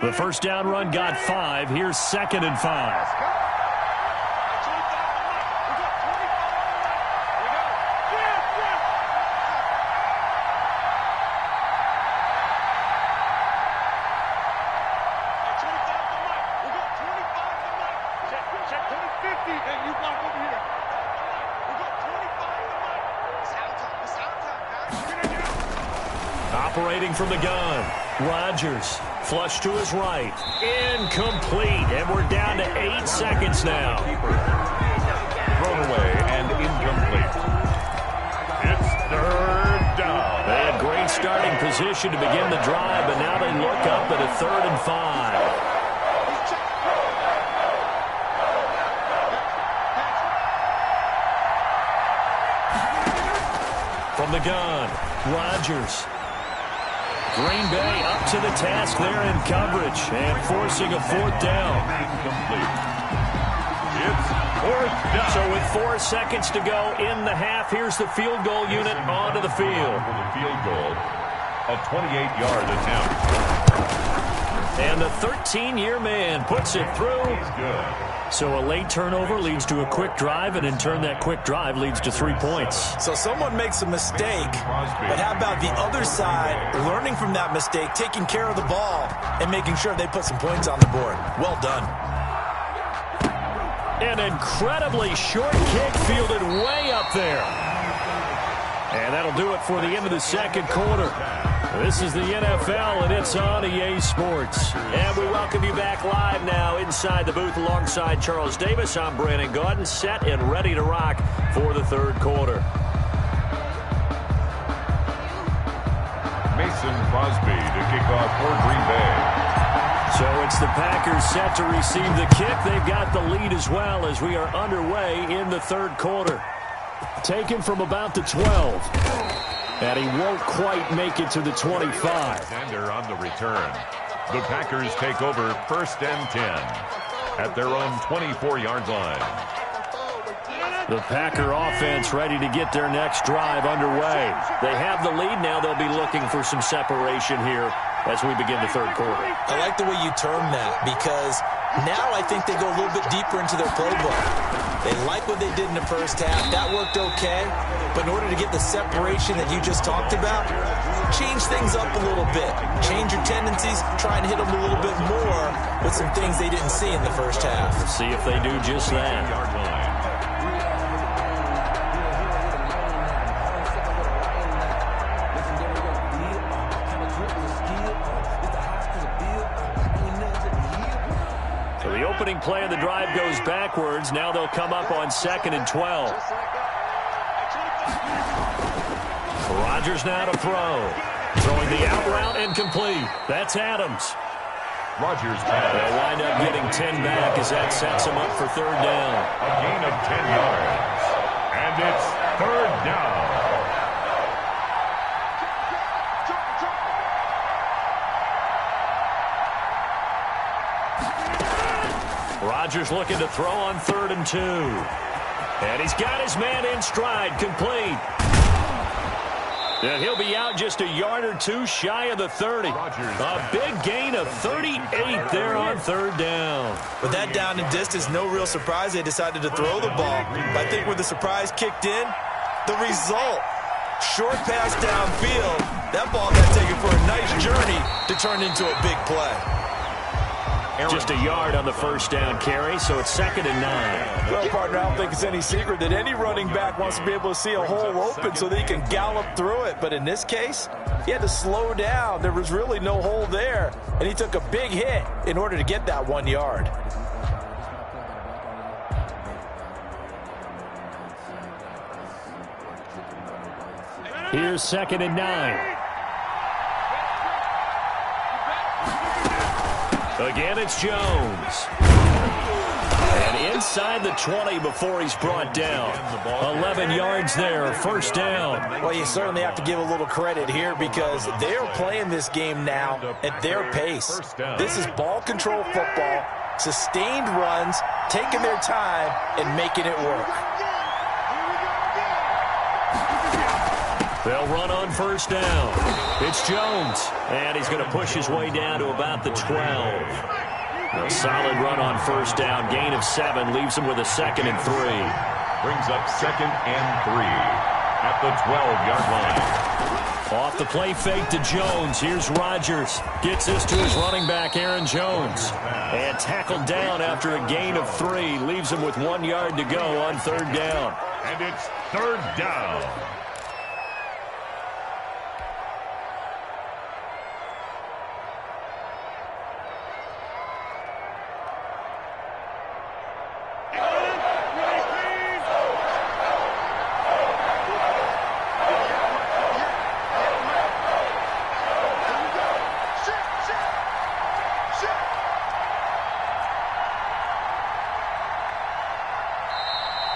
The first down run got 5. Here's 2nd and 5. Operating from the gun, Rodgers. Flush to his right. Incomplete. And we're down to 8 seconds now. Thrown away and incomplete. It's 3rd down. They had great starting position to begin the drive, but now they look up at a 3rd and 5. From the gun, Rodgers. Green Bay up to the task there in coverage and forcing a 4th down. It's 4th down. So with 4 seconds to go in the half, here's the field goal unit onto the field. For the field goal, a 28-yard attempt. And the 13-year man puts it through. He's good. So a late turnover leads to a quick drive, and in turn that quick drive leads to 3 points. So someone makes a mistake, but how about the other side learning from that mistake, taking care of the ball, and making sure they put some points on the board? Well done. An incredibly short kick fielded way up there. And that'll do it for the end of the second quarter. This is the NFL, and it's on EA Sports. And we welcome you back live now inside the booth alongside Charles Davis. I'm Brandon Gaudin, set and ready to rock for the third quarter. Mason Crosby to kick off for Green Bay. So it's the Packers set to receive the kick. They've got the lead as well as we are underway in the third quarter. Taken from about the 12. And he won't quite make it to the 25. Alexander on the return. The Packers take over 1st and 10 at their own 24-yard line. The Packer offense ready to get their next drive underway. They have the lead. Now they'll be looking for some separation here as we begin the third quarter. I like the way you term that, because now I think they go a little bit deeper into their playbook. They like what they did in the first half. That worked okay. But in order to get the separation that you just talked about, change things up a little bit. Change your tendencies. Try and hit them a little bit more with some things they didn't see in the first half. Let's see if they do just that. So the opening play of the drive goes backwards. Now they'll come up on 2nd and 12. Rodgers now to throw. Throwing the out route and complete. That's Adams. Rodgers pass. They'll wind up getting 10 back as that sets them up for third down. A gain of 10 yards. And it's third down. Rodgers looking to throw on 3rd and 2. And he's got his man in stride, complete. And he'll be out just a yard or two shy of the 30. A big gain of 38 there on third down. With that down and distance, no real surprise they decided to throw the ball. But I think where the surprise kicked in, the result. Short pass downfield. That ball got taken for a nice journey to turn into a big play. Just a yard on the first down carry, so it's 2nd and 9. Well, partner, I don't think it's any secret that any running back wants to be able to see a hole open so that he can gallop through it. But in this case, he had to slow down. There was really no hole there, and he took a big hit in order to get that 1 yard. Here's 2nd and 9. Again, it's Jones. And inside the 20 before he's brought down. 11 yards there, first down. Well, you certainly have to give a little credit here because they're playing this game now at their pace. This is ball control football, sustained runs, taking their time, and making it work. They'll run on first down. It's Jones, and he's going to push his way down to about the 12. A solid run on first down. Gain of 7 leaves him with a 2nd and 3. Brings up 2nd and 3 at the 12-yard line. Off the play fake to Jones. Here's Rodgers. Gets this to his running back, Aaron Jones. And tackled down after a gain of 3. Leaves him with 1 yard to go on third down. And it's third down.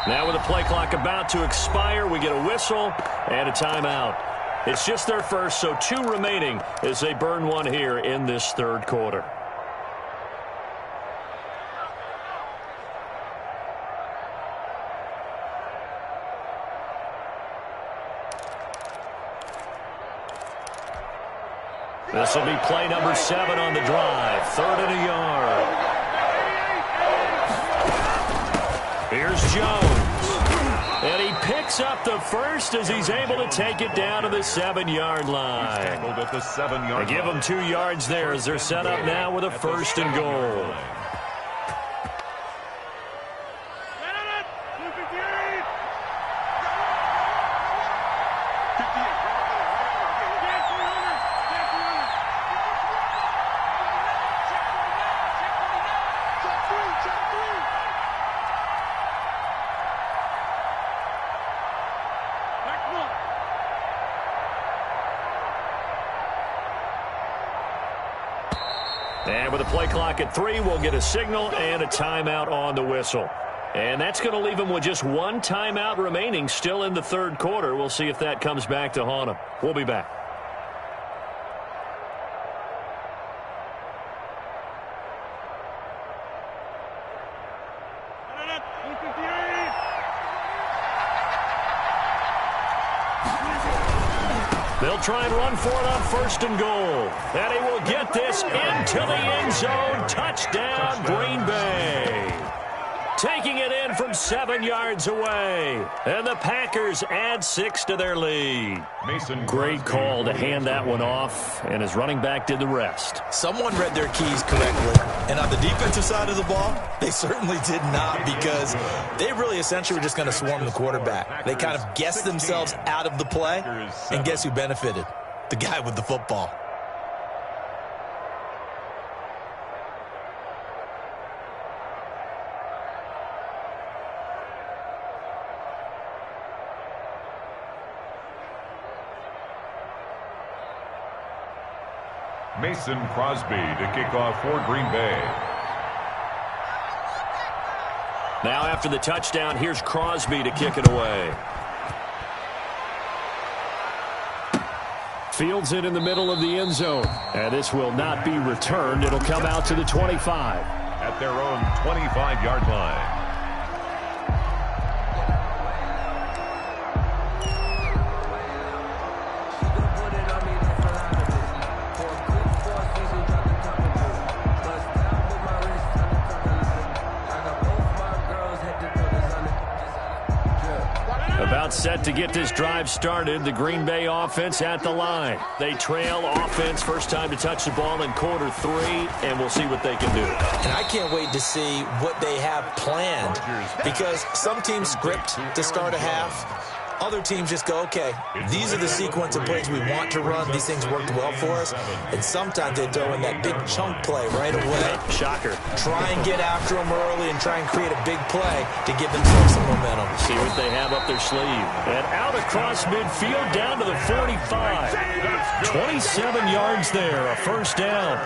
Now with the play clock about to expire, we get a whistle and a timeout. It's just their first, so 2 remaining as they burn 1 here in this third quarter. This will be play number 7 on the drive. 3rd and a yard. Here's Jones. And he picks up the first as he's able to take it down to the 7-yard line. At the 7-yard They give them 2 yards there as they're set up now with a 1st and goal. And with a play clock at 3, we'll get a signal and a timeout on the whistle. And that's going to leave them with just one timeout remaining still in the third quarter. We'll see if that comes back to haunt them. We'll be back. They'll try and run for it on 1st and goal. And he will get this into the end zone. Touchdown, Green Bay. Taking it in from 7 yards away. And the Packers add 6 to their lead. Great call to hand that one off, and his running back did the rest. Someone read their keys correctly. And on the defensive side of the ball, they certainly did not, because they really essentially were just going to swarm the quarterback. They kind of guessed themselves out of the play, and guess who benefited? The guy with the football. Mason Crosby to kick off for Green Bay. Now after the touchdown, here's Crosby to kick it away. Fields it in the middle of the end zone. And this will not be returned. It'll come out to the 25. At their own 25-yard line. Set to get this drive started. The Green Bay offense at the line. They trail offense, first time to touch the ball in quarter 3, and we'll see what they can do. And I can't wait to see what they have planned, because some teams script to start a half. Other teams just go, okay, these are the sequence of plays we want to run. These things worked well for us. And sometimes they throw in that big chunk play right away. Shocker. Try and get after them early and try and create a big play to give themselves some momentum. See what they have up their sleeve. And out across midfield down to the 45. 27 yards there, a first down.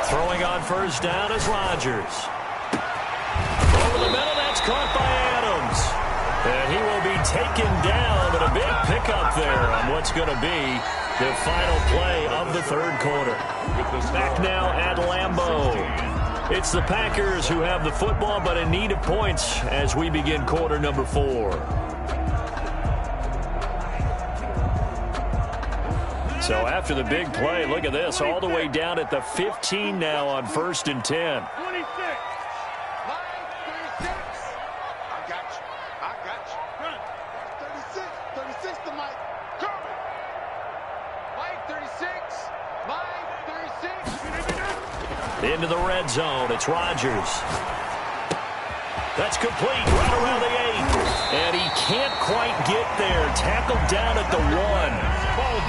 Throwing on first down is Rodgers. Over the middle, that's caught by Adams. And he will be taken down, but a big pickup there on what's going to be the final play of the third quarter. Back now at Lambeau. It's the Packers who have the football, but in need of points as we begin quarter number 4. So after the big play, look at this, all the way down at the 15 now on 1st and 10. 26. Into the red zone. It's Rodgers. That's complete right around the 8. And he can't quite get there. Tackled down at the 1.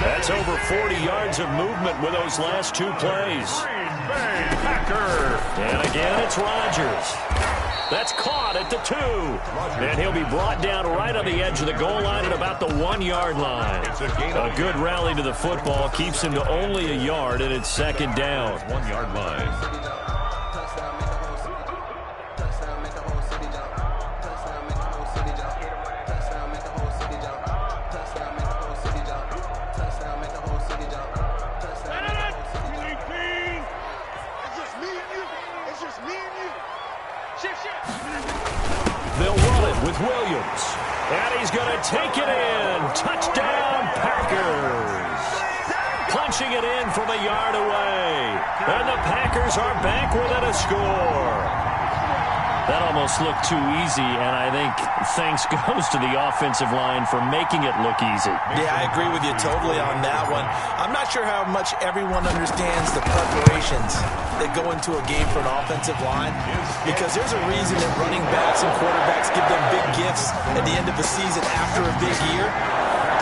That's over 40 yards of movement with those last 2 plays. And again, it's Rodgers. That's caught at the 2. And he'll be brought down right on the edge of the goal line at about the 1-yard line. A good rally to the football keeps him to only a yard, and it's second down. 1-yard line. They'll run it with Williams. And he's going to take it in. Touchdown, Packers. Punching it in from a yard away. And the Packers are back within a score. That almost looked too easy, and I think thanks goes to the offensive line for making it look easy. Yeah, I agree with you totally on that one. I'm not sure how much everyone understands the preparations that go into a game for an offensive line, because there's a reason that running backs and quarterbacks give them big gifts at the end of the season after a big year.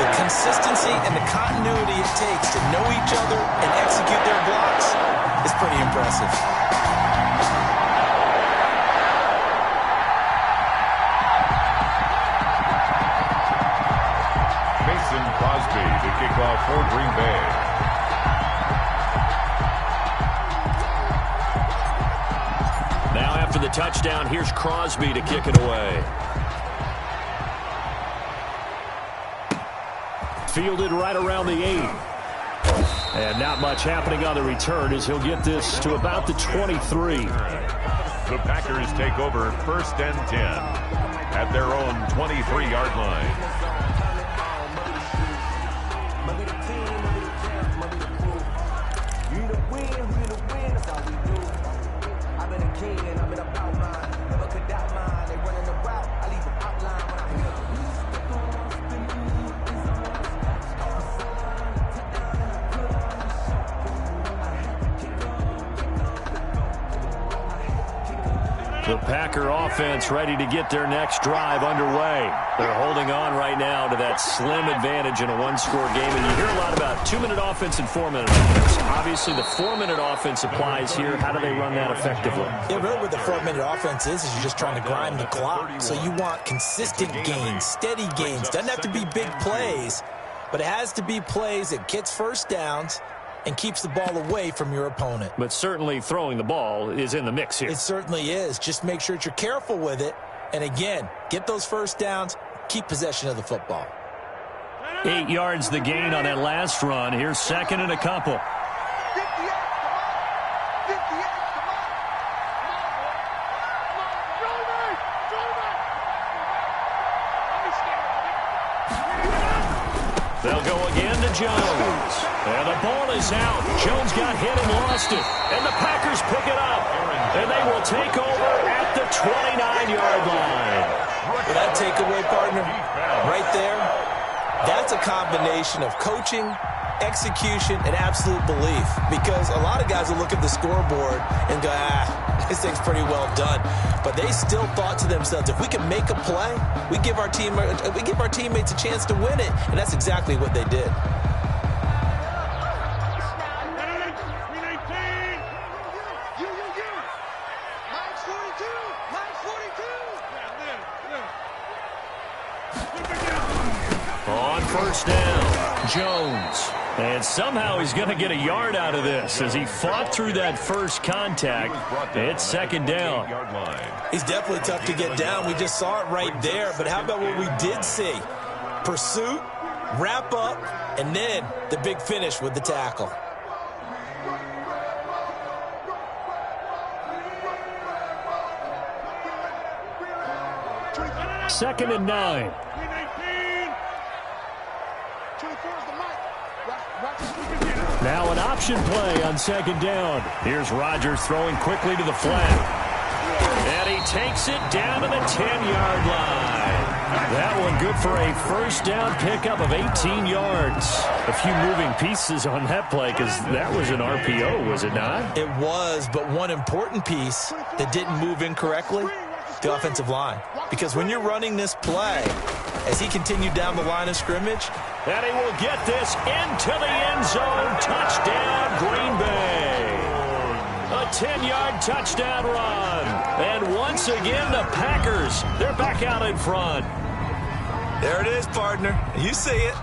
The consistency and the continuity it takes to know each other and execute their blocks is pretty impressive. Crosby to kick off for Green Bay. after the touchdown, here's Crosby to kick it away. Fielded right around the 8. And not much happening on the return as he'll get this to about the 23. The Packers take over 1st and 10 at their own 23-yard line. The Packer offense ready to get their next drive underway. They're holding on right now to that slim advantage in a one-score game. And you hear a lot about 2-minute offense and 4-minute offense. Obviously, the 4-minute offense applies here. How do they run that effectively? Yeah, really what the 4-minute offense is you're just trying to grind the clock. So you want consistent gains, steady gains. Doesn't have to be big plays, but it has to be plays that gets first downs and keeps the ball away from your opponent. But certainly throwing the ball is in the mix here. It certainly is. Just make sure that you're careful with it. And again, get those first downs, keep possession of the football. 8 yards the gain on that last run. Here's 2nd and a couple. They'll go again to Jones. And the ball is out. Jones got hit and lost it. And the Packers pick it up. And they will take over at the 29-yard line. With that takeaway, partner, right there, that's a combination of coaching, execution, and absolute belief. Because a lot of guys will look at the scoreboard and go, this thing's pretty well done. But they still thought to themselves, if we can make a play, we give our teammates a chance to win it. And that's exactly what they did. On 1st down, Jones. And somehow he's going to get a yard out of this as he fought through that first contact. It's 2nd down. He's definitely tough to get down. We just saw it right there. But how about what we did see? Pursuit, wrap up, and then the big finish with the tackle. Second and 9. Now an option play on 2nd down. Here's Rodgers throwing quickly to the flat. And he takes it down to the 10-yard line. That one good for a 1st down pickup of 18 yards. A few moving pieces on that play because that was an RPO, was it not? It was, but one important piece that didn't move incorrectly, the offensive line. Because when you're running this play, as he continued down the line of scrimmage, and he will get this into the end zone. Touchdown, Green Bay. A 10-yard touchdown run. And once again, the Packers, they're back out in front. There it is, partner. You see it.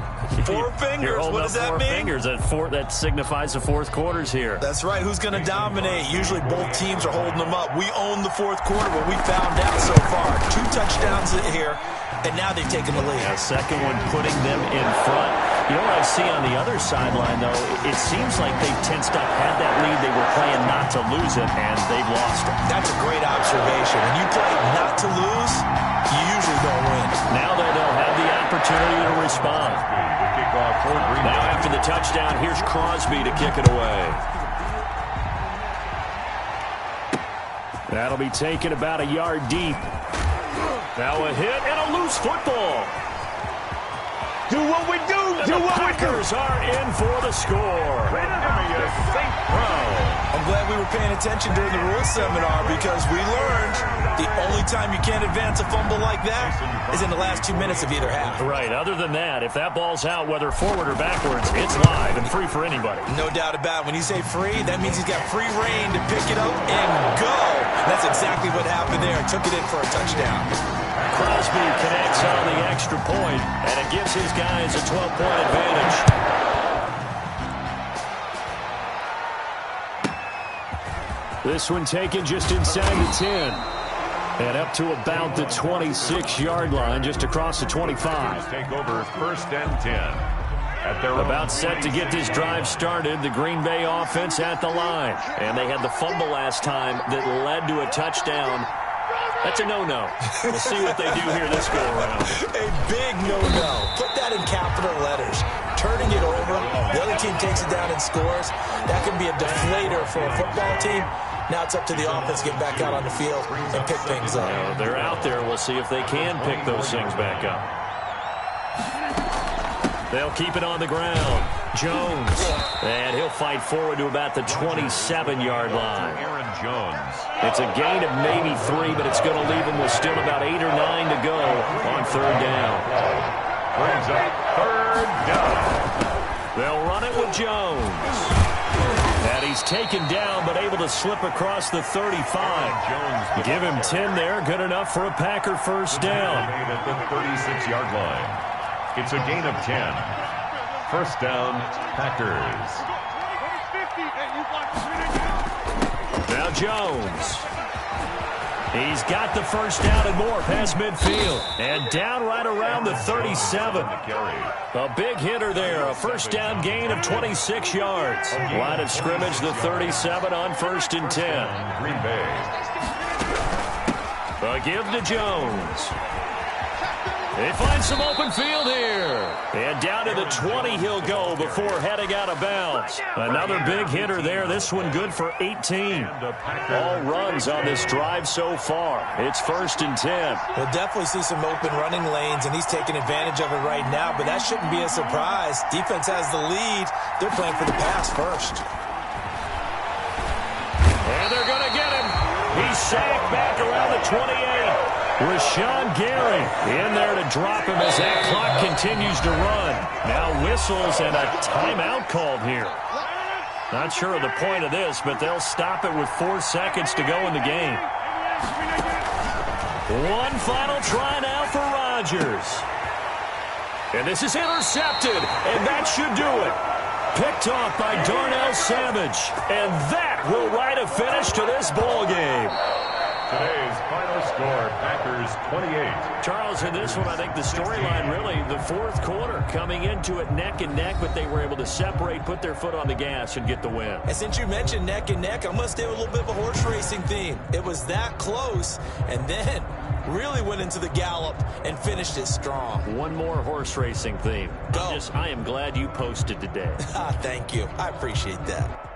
4 fingers. What does that mean? 4 fingers. That signifies the 4th quarter's here. That's right. Who's going to dominate? Usually both teams are holding them up. We own the 4th quarter, what we found out so far. 2 touchdowns here, and now they've taken the lead. A second one putting them in front. You know what I see on the other sideline, though? It seems like they've tensed up, had that lead. They were playing not to lose it, and they've lost it. That's a great observation. When you play not to lose, you usually don't win. Now they'll have the opportunity to respond. Now after the touchdown, here's Crosby to kick it away. That'll be taken about a yard deep. Now a hit and a loose football. Do what we do. Do what we do. Packers are in for the score. I'm glad we were paying attention during the rules seminar because we learned the only time you can't advance a fumble like that is in the last 2 minutes of either half. Right. Other than that, if that ball's out, whether forward or backwards, it's live and free for anybody. No doubt about it. When you say free, that means he's got free reign to pick it up and go. That's exactly what happened there. Took it in for a touchdown. Crosby connects on the extra point, and it gives his guys a 12-point advantage. This one taken just inside the 10. And up to about the 26-yard line, just across the 25. Take over 1st and 10. At their about set to get this drive started, the Green Bay offense at the line. And they had the fumble last time that led to a touchdown. That's a no-no. We'll see what they do here this go-around. A big no-no. Put that in capital letters. Turning it over, the other team takes it down and scores. That can be a deflator for a football team. Now it's up to the offense to get back out on the field and pick things up. They're out there. We'll see if they can pick those things back up. They'll keep it on the ground. Jones. And he'll fight forward to about the 27-yard line. Aaron Jones. It's a gain of maybe 3, but it's going to leave them with still about 8 or 9 to go on 3rd down. Brings up 3rd down. They'll run it with Jones. And he's taken down, but able to slip across the 35. Jones. Give him 10 there. Good enough for a Packer 1st down. Made at the 36-yard line. It's a gain of 10. 1st down, Packers. Now Jones. He's got the 1st down and more past midfield. And down right around the 37. A big hitter there. A 1st down gain of 26 yards. Line of scrimmage, the 37 on 1st and 10. Green Bay. A give to Jones. They find some open field here. And down to the 20 he'll go before heading out of bounds. Another big hitter there. This one good for 18. All runs on this drive so far. It's 1st and 10. We'll definitely see some open running lanes, and he's taking advantage of it right now, but that shouldn't be a surprise. Defense has the lead. They're playing for the pass first. And they're going to get him. He's sacked back around the 28. Rashawn Gary in there to drop him as that clock continues to run. Now whistles and a timeout called here. Not sure of the point of this, but they'll stop it with 4 seconds to go in the game. One final try now for Rodgers. And this is intercepted, and that should do it. Picked off by Darnell Savage, and that will write a finish to this ball game. Today's final score, Packers 28. Charles, in this one, I think the storyline really, the 4th quarter, coming into it neck and neck, but they were able to separate, put their foot on the gas, and get the win. And since you mentioned neck and neck, I'm going to stay with a little bit of a horse racing theme. It was that close, and then really went into the gallop and finished it strong. One more horse racing theme. Go. I am glad you posted today. Thank you. I appreciate that.